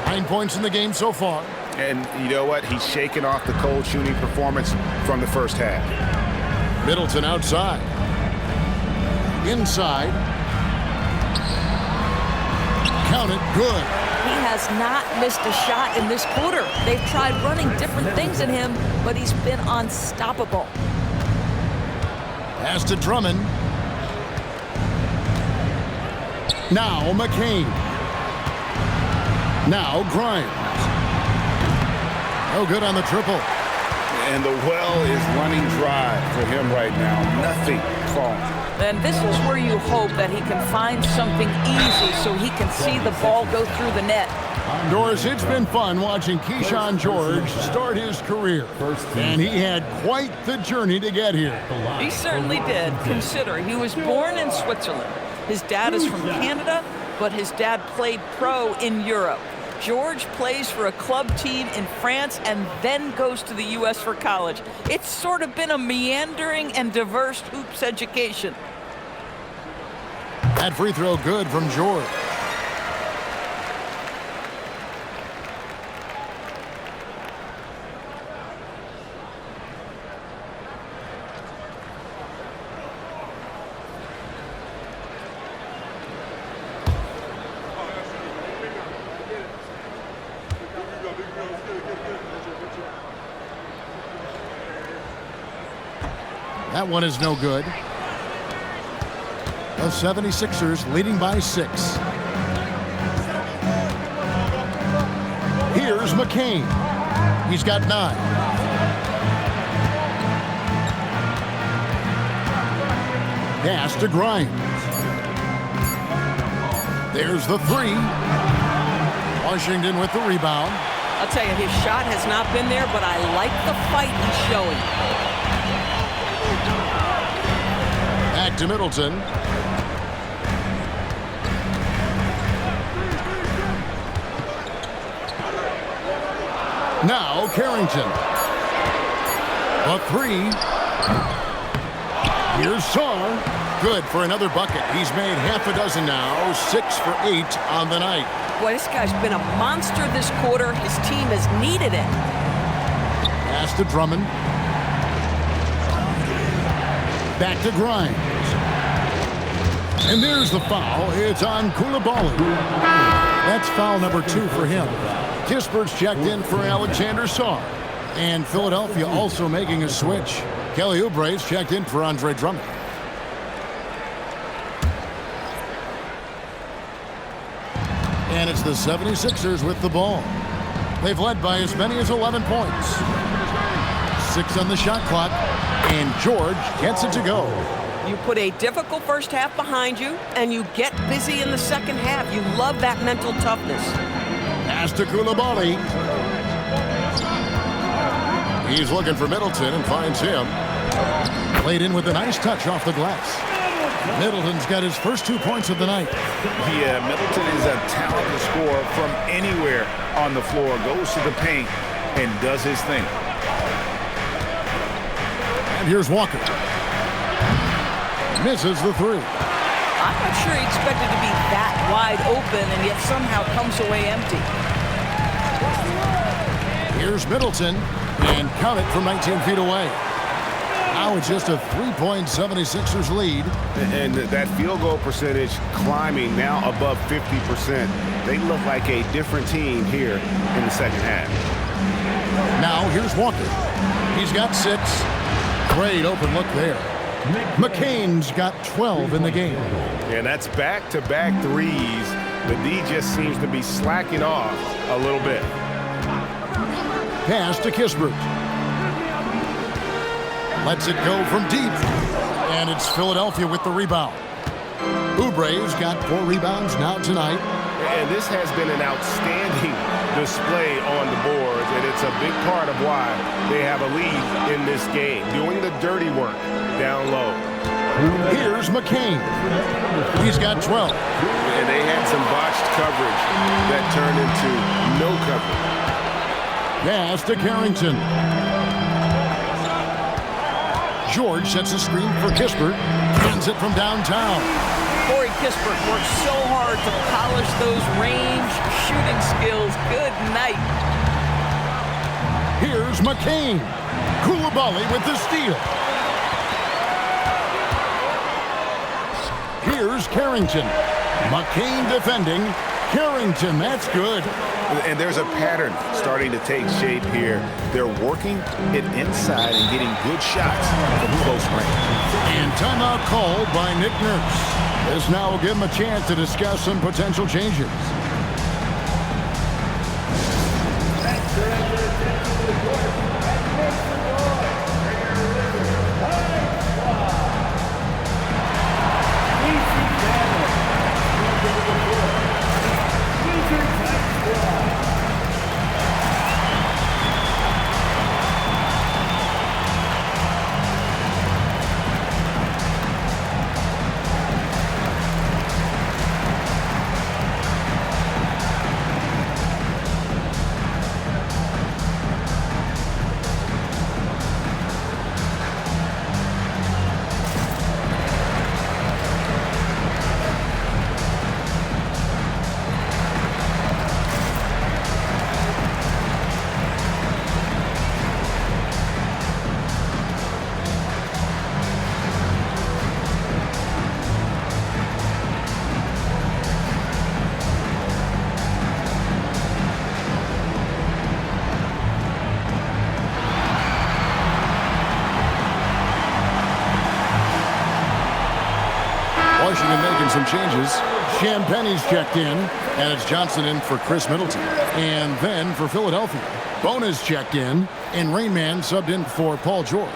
9 points in the game so far. And you know what? He's shaking off the cold shooting performance from the first half. Middleton outside. Inside. Count it. Good. He has not missed a shot in this quarter. They've tried running different things at him, but he's been unstoppable. Pass to Drummond. Now McCain. Now Grimes. No good on the triple. And the well is running dry for him right now. Nothing falling. And this is where you hope that he can find something easy so he can see the ball go through the net. Doris, it's been fun watching Keyshawn George start his career. And he had quite the journey to get here. He certainly did. Consider, he was born in Switzerland. His dad is from Canada, but his dad played pro in Europe. George plays for a club team in France and then goes to the U.S. for college. It's sort of been a meandering and diverse hoops education. That free throw good from George. That one is no good. The 76ers leading by 6. Here's McCain. He's got 9. Pass to Grimes. There's the 3. Washington with the rebound. I'll tell you, his shot has not been there, but I like the fight he's showing. Back to Middleton. Now Carrington. A 3. Here's Sarr. Good for another bucket. He's made half a dozen now. 6 for 8 on the night. Boy, this guy's been a monster this quarter. His team has needed it. Pass to Drummond. Back to Grimes. And there's the foul. It's on Coulibaly. That's foul number 2 for him. Kispert's checked in for Alexander Sarr. And Philadelphia also making a switch. Kelly Oubre's checked in for Andre Drummond. And it's the 76ers with the ball. They've led by as many as 11 points. 6 on the shot clock. And George gets it to go. You put a difficult first half behind you, and you get busy in the second half. You love that mental toughness. Pass to Coulibaly. He's looking for Middleton and finds him. Played in with a nice touch off the glass. Middleton's got his first 2 points of the night. Yeah, Middleton is a talented scorer from anywhere on the floor. Goes to the paint and does his thing. And here's Walker. Misses the 3. I'm not sure he expected to be that wide open and yet somehow comes away empty. Here's Middleton, and count it from 19 feet away. Now it's just a 3-point 76ers lead. And that field goal percentage climbing now above 50%. They look like a different team here in the second half. Now here's Walker. He's got 6. Great open look there. McCain's got 12 in the game. And that's back-to-back threes. The D just seems to be slacking off a little bit. Pass to Kispert. Lets it go from deep. And it's Philadelphia with the rebound. Oubre's got 4 rebounds now tonight. And this has been an outstanding display on the boards, and it's a big part of why they have a lead in this game, doing the dirty work down low. Here's McCain. He's got 12. And they had some botched coverage that turned into no coverage. Pass to Carrington. George sets a screen for Kispert. Hands it from downtown. Corey Kispert worked so hard to polish those range shooting skills. Good night. Here's McCain. Koulibaly with the steal. Here's Carrington. McCain defending. Carrington, that's good. And there's a pattern starting to take shape here. They're working it inside and getting good shots from close range. And timeout called by Nick Nurse. This now will give him a chance to discuss some potential changes. Washington making some changes. Champagne's checked in, and it's Johnson in for Chris Middleton. And then for Philadelphia, Bona's checked in, and Rainman subbed in for Paul George.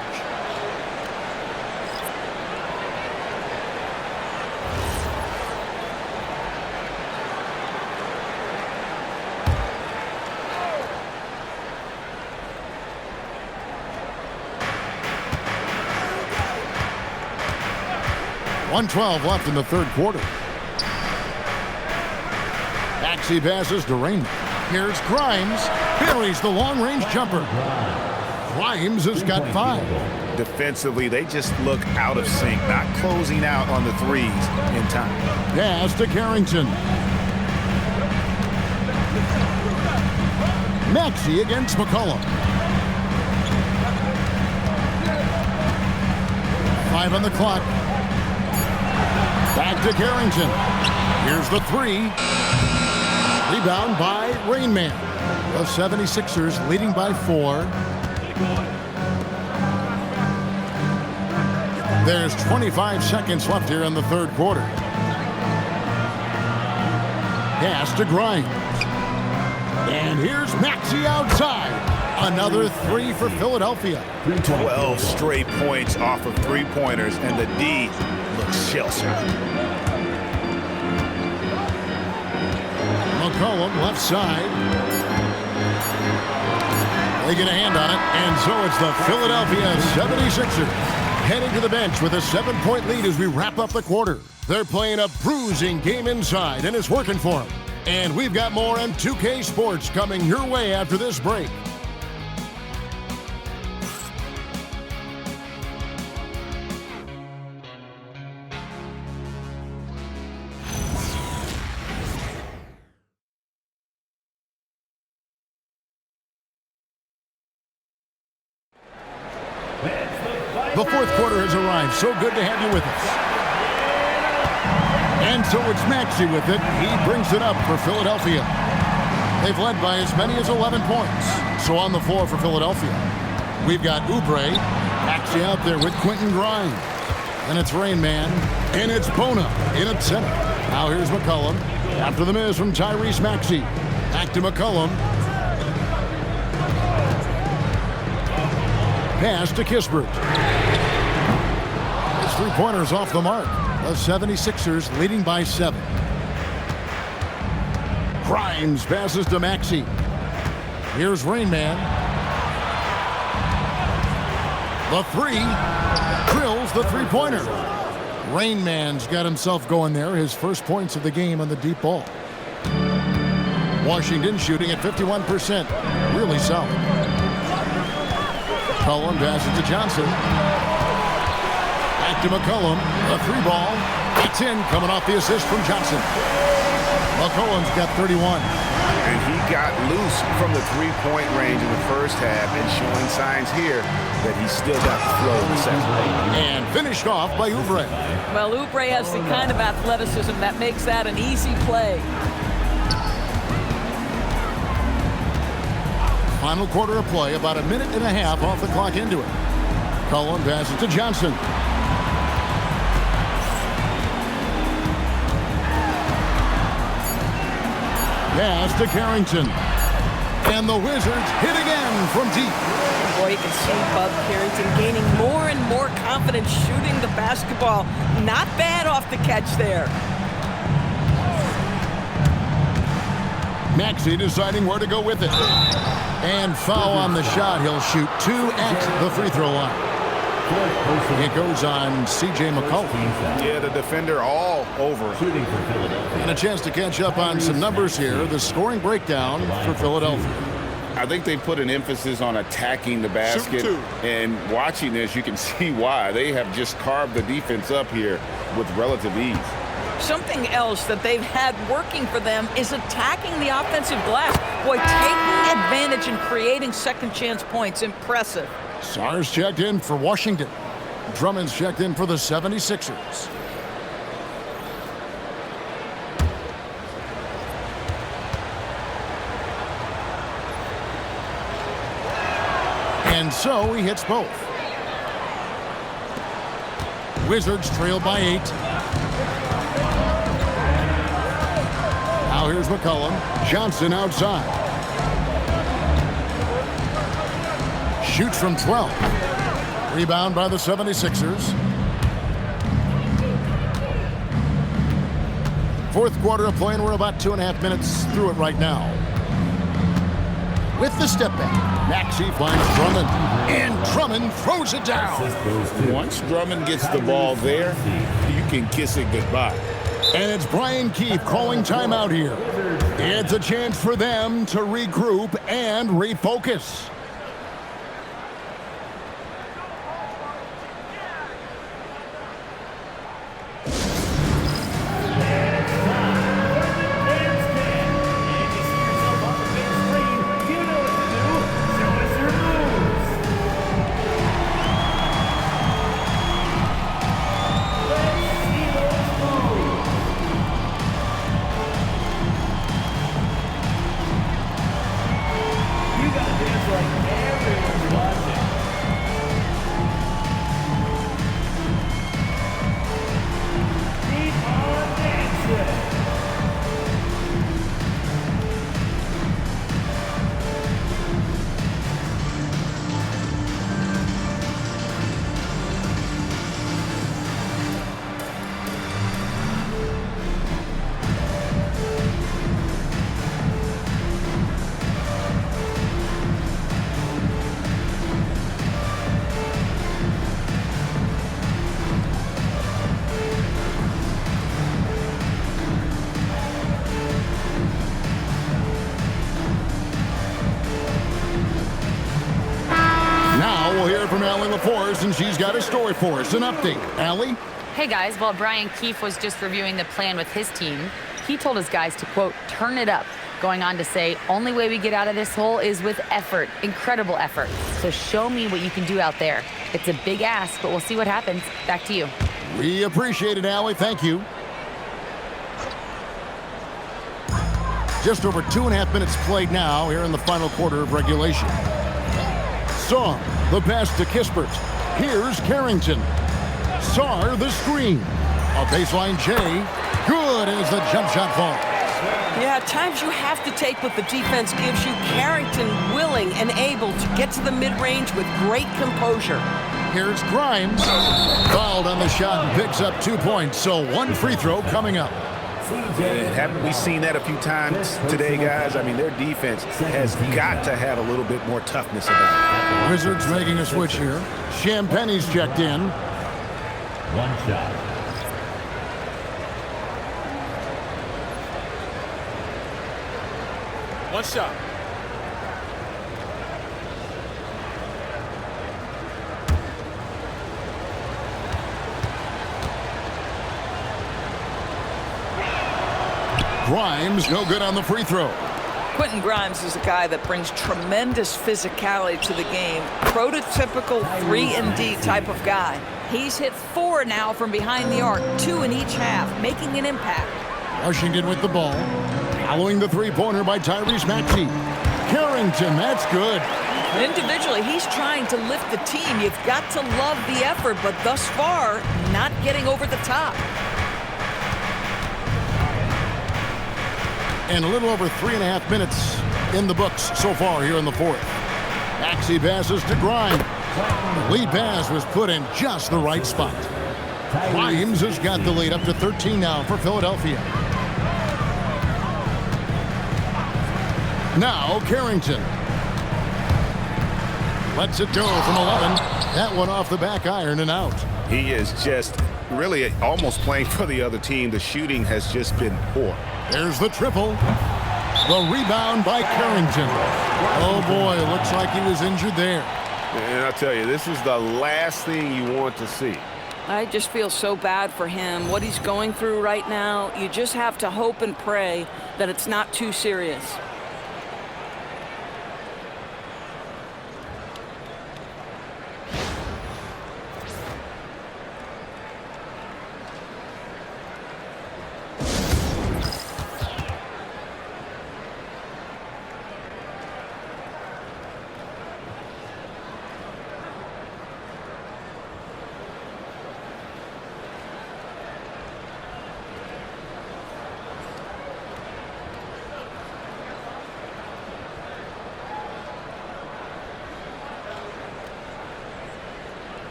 .112 left in the third quarter. Maxey passes to Rainman. Here's Grimes. Buries the long-range jumper. Grimes has got 5. Defensively, they just look out of sync, not closing out on the threes in time. Pass to Carrington. Maxey against McCollum. 5 on the clock. Back to Carrington. Here's the 3. Rebound by Rainman. The 76ers leading by 4. There's 25 seconds left here in the third quarter. Pass to Grimes. And here's Maxey outside. Another 3 for Philadelphia. 12 straight points off of three-pointers, and the D looks shell-shocked. McCollum left side. They get a hand on it, and so it's the Philadelphia 76ers heading to the bench with a 7-point lead as we wrap up the quarter. They're playing a bruising game inside, and it's working for them. And we've got more on 2K Sports coming your way after this break. The fourth quarter has arrived. So good to have you with us. And so it's Maxey with it. He brings it up for Philadelphia. They've led by as many as 11 points. So on the floor for Philadelphia, we've got Oubre. Maxey out there with Quentin Grimes. And it's Rain Man. And it's Bona in at center. Now here's McCollum. After the miss from Tyrese Maxey. Back to McCollum. Pass to Kispert. His three-pointer's off the mark. The 76ers leading by 7. Grimes passes to Maxey. Here's Rain Man. The three. Drills the three-pointer. Rain Man's got himself going there. His first points of the game on the deep ball. Washington shooting at 51%. Really solid. McCollum passes to Johnson. Back to McCollum. A three ball. It's in, coming off the assist from Johnson. McCollum's got 31. And he got loose from the three-point range in the first half and showing signs here that he's still got the flow in the second. And finished off by Oubre. Well, Oubre has the kind of athleticism that makes that an easy play. Final quarter of play, about a minute and a half off the clock into it. Cullen passes to Johnson. Pass to Carrington. And the Wizards hit again from deep. Boy, you can see Bub Carrington gaining more and more confidence shooting the basketball. Not bad off the catch there. Maxey deciding where to go with it. And foul on the shot. He'll shoot 2 at the free throw line. It goes on C.J. McCollum. Yeah, the defender all over. And a chance to catch up on some numbers here. The scoring breakdown for Philadelphia. I think they put an emphasis on attacking the basket. And watching this, you can see why. They have just carved the defense up here with relative ease. Something else that they've had working for them is attacking the offensive glass. Boy, taking advantage and creating second chance points. Impressive. Sars checked in for Washington. Drummond's checked in for the 76ers. And so he hits both. Wizards trail by 8. Now here's McCollum. Johnson outside. Shoots from 12. Rebound by the 76ers. Fourth quarter of play, and we're about 2.5 minutes through it right now. With the step back, Maxey finds Drummond. And Drummond throws it down. Once Drummond gets the ball there, you can kiss it goodbye. And it's Brian Keefe calling timeout here. It's a chance for them to regroup and refocus. From Allie LaForce, and she's got a story for us. An update. Allie? Hey guys, while Brian Keefe was just reviewing the plan with his team, he told his guys to, quote, turn it up. Going on to say, only way we get out of this hole is with effort, incredible effort. So show me what you can do out there. It's a big ask, but we'll see what happens. Back to you. We appreciate it, Allie. Thank you. Just over 2.5 minutes played now here in the final quarter of regulation. Song, the pass to Kispert. Here's Carrington. Sarr, the screen. A baseline J. Good as the jump shot falls. Yeah, at times you have to take what the defense gives you. Carrington willing and able to get to the mid-range with great composure. Here's Grimes. Fouled on the shot and picks up 2 points. So 1 free throw coming up. And haven't we seen that a few times today, guys? I mean, their defense has got to have a little bit more toughness about it. Wizards making a switch here. Champagne's checked in. 1 shot. One shot. Grimes, no good on the free throw. Quentin Grimes is a guy that brings tremendous physicality to the game. Prototypical 3-and-D type of guy. He's hit 4 now from behind the arc, 2 in each half, making an impact. Washington with the ball. Following the three-pointer by Tyrese Maxey. Carrington, that's good. Individually, he's trying to lift the team. You've got to love the effort, but thus far, not getting over the top. And a little over 3.5 minutes in the books so far here in the fourth. Maxey passes to Grimes. The lead pass was put in just the right spot. Grimes has got the lead up to 13 now for Philadelphia. Now Carrington. Lets it go from 11. That one off the back iron and out. He is just really almost playing for the other team. The shooting has just been poor. There's the triple. The rebound by Carrington. Oh boy, it looks like he was injured there. And I'll tell you, this is the last thing you want to see. I just feel so bad for him. What he's going through right now, you just have to hope and pray that it's not too serious.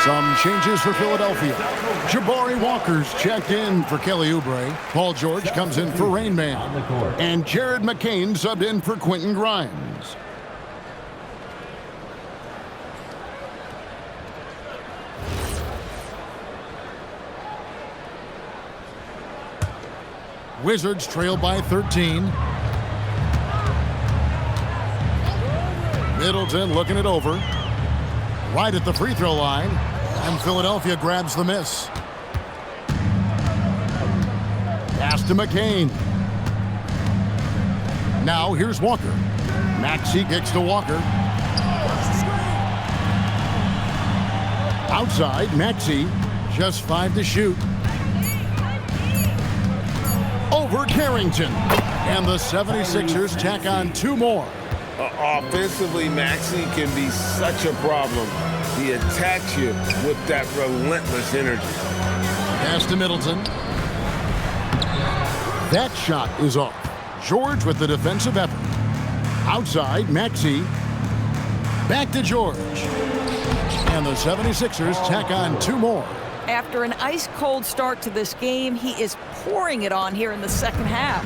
Some changes for Philadelphia. Jabari Walker's checked in for Kelly Oubre. Paul George comes in for Rain Man. And Jared McCain subbed in for Quentin Grimes. Wizards trail by 13. Middleton looking it over. Right at the free throw line. And Philadelphia grabs the miss. Pass to McCain. Now here's Walker. Maxey kicks to Walker. Outside, Maxey. Just 5 to shoot. Over Carrington. And the 76ers tack on 2 more. Offensively, Maxey can be such a problem. He attacks you with that relentless energy. Pass to Middleton. That shot is off. George with the defensive effort. Outside, Maxey. Back to George. And the 76ers tack on 2 more. After an ice-cold start to this game, he is pouring it on here in the second half.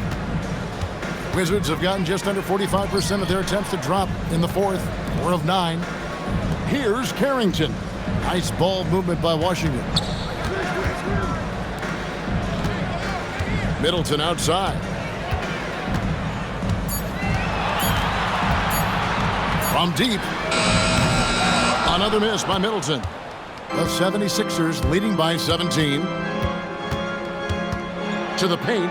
Wizards have gotten just under 45% of their attempts to drop in the fourth, 4 of 9. Here's Carrington. Nice ball movement by Washington. Middleton outside. From deep. Another miss by Middleton. The 76ers leading by 17. To the paint.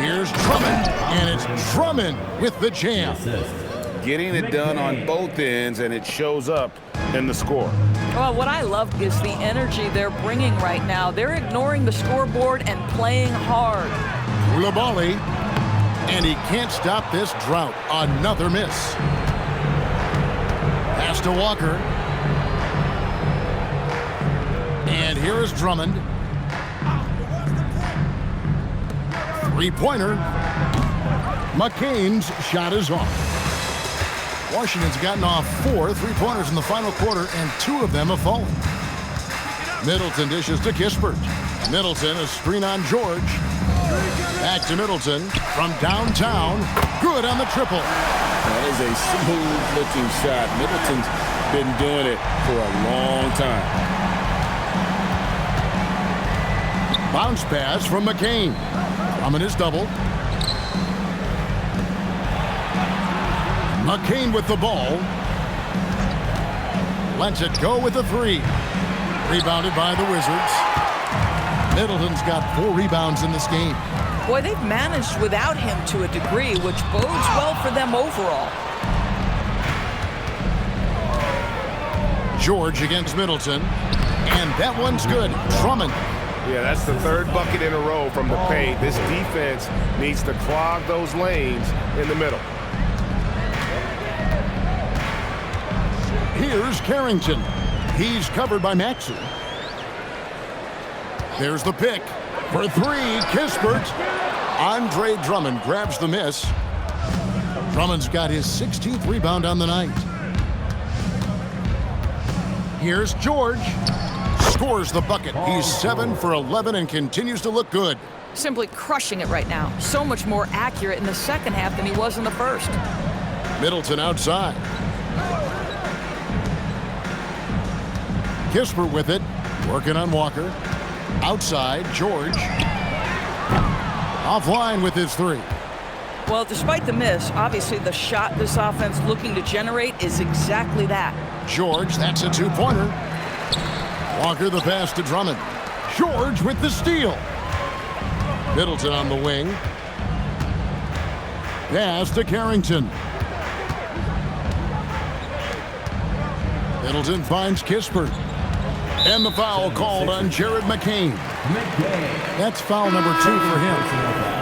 Here's Drummond. And it's Drummond with the jam. Getting it done on both ends, and it shows up in the score. Well, what I love is the energy they're bringing right now. They're ignoring the scoreboard and playing hard. Koulibaly. And he can't stop this drought. Another miss. Pass to Walker. And here is Drummond. 3-pointer. McCain's shot is off. Washington's gotten off 4 3-pointers in the final quarter, and 2 of them have fallen. Middleton dishes to Kispert. Middleton, a screen on George. Back to Middleton from downtown. Good on the triple. That is a smooth-looking shot. Middleton's been doing it for a long time. Bounce pass from McCain. Drummond is double. McCain with the ball. Lets it go with the 3. Rebounded by the Wizards. Middleton's got 4 rebounds in this game. Boy, they've managed without him to a degree, which bodes well for them overall. George against Middleton. And that one's good. Drummond. Yeah, that's the 3rd bucket in a row from the paint. This defense needs to clog those lanes in the middle. Here's Carrington. He's covered by Maxey. There's the pick. For 3, Kispert. Andre Drummond grabs the miss. Drummond's got his 16th rebound on the night. Here's George. Scores the bucket. He's 7 for 11 and continues to look good. Simply crushing it right now. So much more accurate in the second half than he was in the first. Middleton outside. Kispert with it. Working on Walker. Outside, George. Offline with his 3. Well, despite the miss, obviously the shot this offense looking to generate is exactly that. George, that's a 2-pointer. Walker the pass to Drummond. George with the steal. Middleton on the wing. Pass to Carrington. Middleton finds Kispert. And the foul called on Jared McCain. That's foul number 2 for him.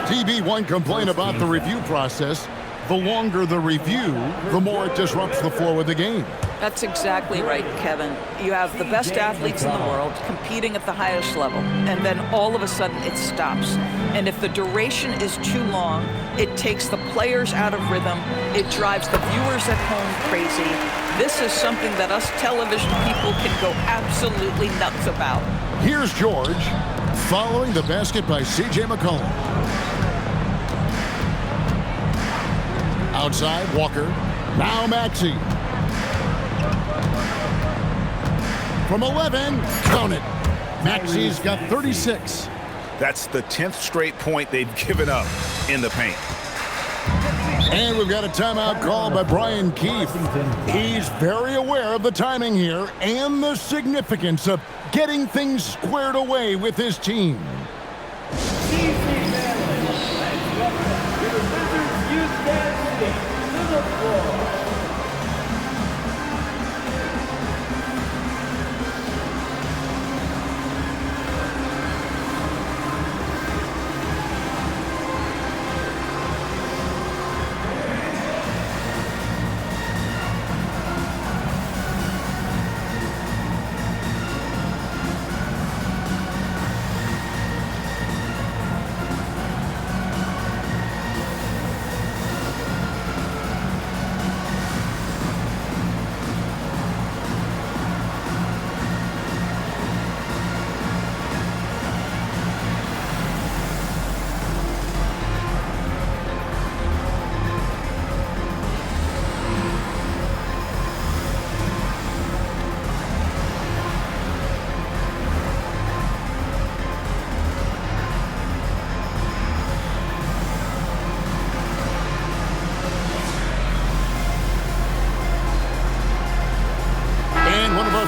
TB1 complained about the review process. The longer the review, the more it disrupts the flow of the game. That's exactly right, Kevin. You have the best athletes in the world competing at the highest level, and then all of a sudden it stops. And if the duration is too long, it takes the players out of rhythm. It drives the viewers at home crazy. This is something that us television people can go absolutely nuts about. Here's George, following the basket by C.J. McCollum. Outside, Walker. Now Maxey. From 11, count it. Maxey's got 36. That's the 10th straight point they've given up in the paint. And we've got a timeout called by Brian Keefe. He's very aware of the timing here and the significance of getting things squared away with his team.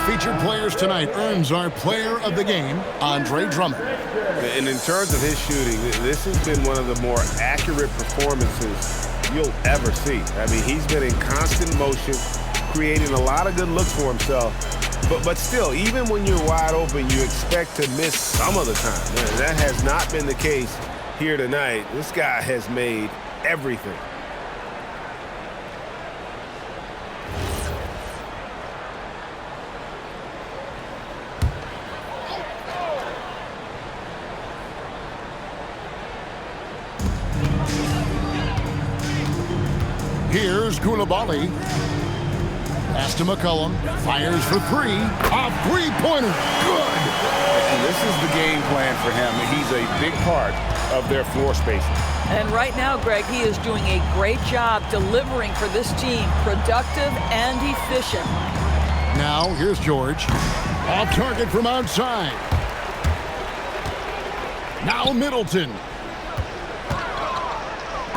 featured players tonight earns our player of the game, Andre Drummond. And in terms of his shooting, this has been one of the more accurate performances you'll ever see. I mean, he's been in constant motion, creating a lot of good looks for himself. But still, even when you're wide open, you expect to miss some of the time. Man, that has not been the case here tonight. This guy has made everything. Here's Coulibaly. Pass to McCollum. Fires for three. A three-pointer. Good. And this is the game plan for him. He's a big part of their floor spacing. And right now, Greg, he is doing a great job delivering for this team, productive and efficient. Now, here's George. Off target from outside. Now Middleton.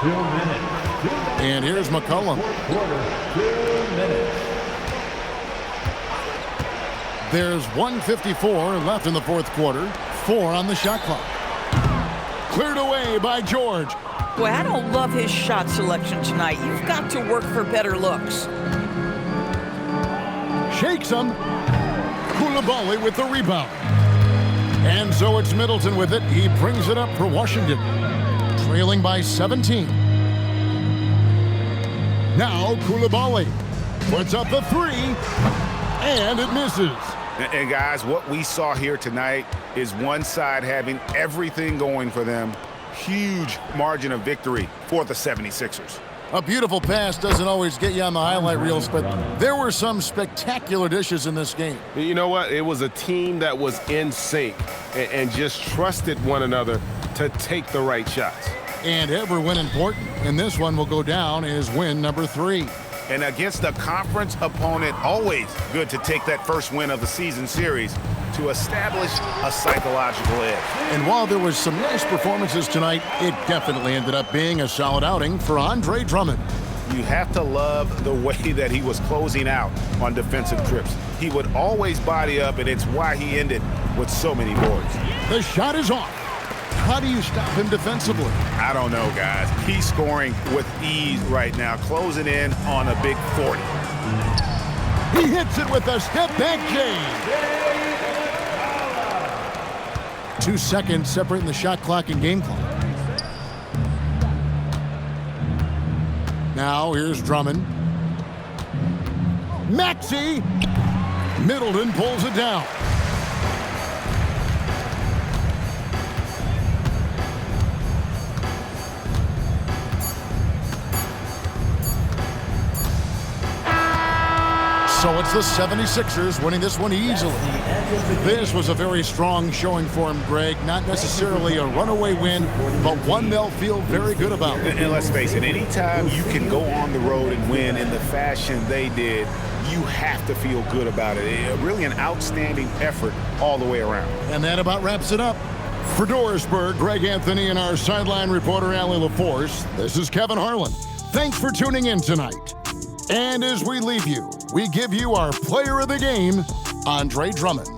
2 minutes. And here's McCollum. 2 minutes. There's 1:54 left in the fourth quarter. 4 on the shot clock. Cleared away by George. Boy, I don't love his shot selection tonight. You've got to work for better looks. Shakes him. Coulibaly with the rebound. And so it's Middleton with it. He brings it up for Washington. Trailing by 17. Now Coulibaly puts up the three. And it misses. And guys, what we saw here tonight is one side having everything going for them. Huge margin of victory for the 76ers. A beautiful pass doesn't always get you on the highlight reels, but there were some spectacular dishes in this game. You know what? It was a team that was in sync and just trusted one another to take the right shots. And every win important. And this one will go down as win number 3. And against a conference opponent, always good to take that first win of the season series to establish a psychological edge. And while there was some nice performances tonight, it definitely ended up being a solid outing for Andre Drummond. You have to love the way that he was closing out on defensive trips. He would always body up, and it's why he ended with so many boards. The shot is off. How do you stop him defensively? I don't know, guys. He's scoring with ease right now, closing in on a big 40. He hits it with a step-back jam. 2 seconds separating the shot clock and game clock. Now here's Drummond. Maxey. Middleton pulls it down. So it's the 76ers winning this one easily. This was a very strong showing for him, Greg. Not necessarily a runaway win, but one they'll feel very good about. And let's face it, anytime you can go on the road and win in the fashion they did, you have to feel good about it. Really an outstanding effort all the way around. And that about wraps it up. For Dorisburg, Greg Anthony and our sideline reporter, Allie LaForce, this is Kevin Harlan. Thanks for tuning in tonight. And as we leave you, we give you our player of the game, Andre Drummond.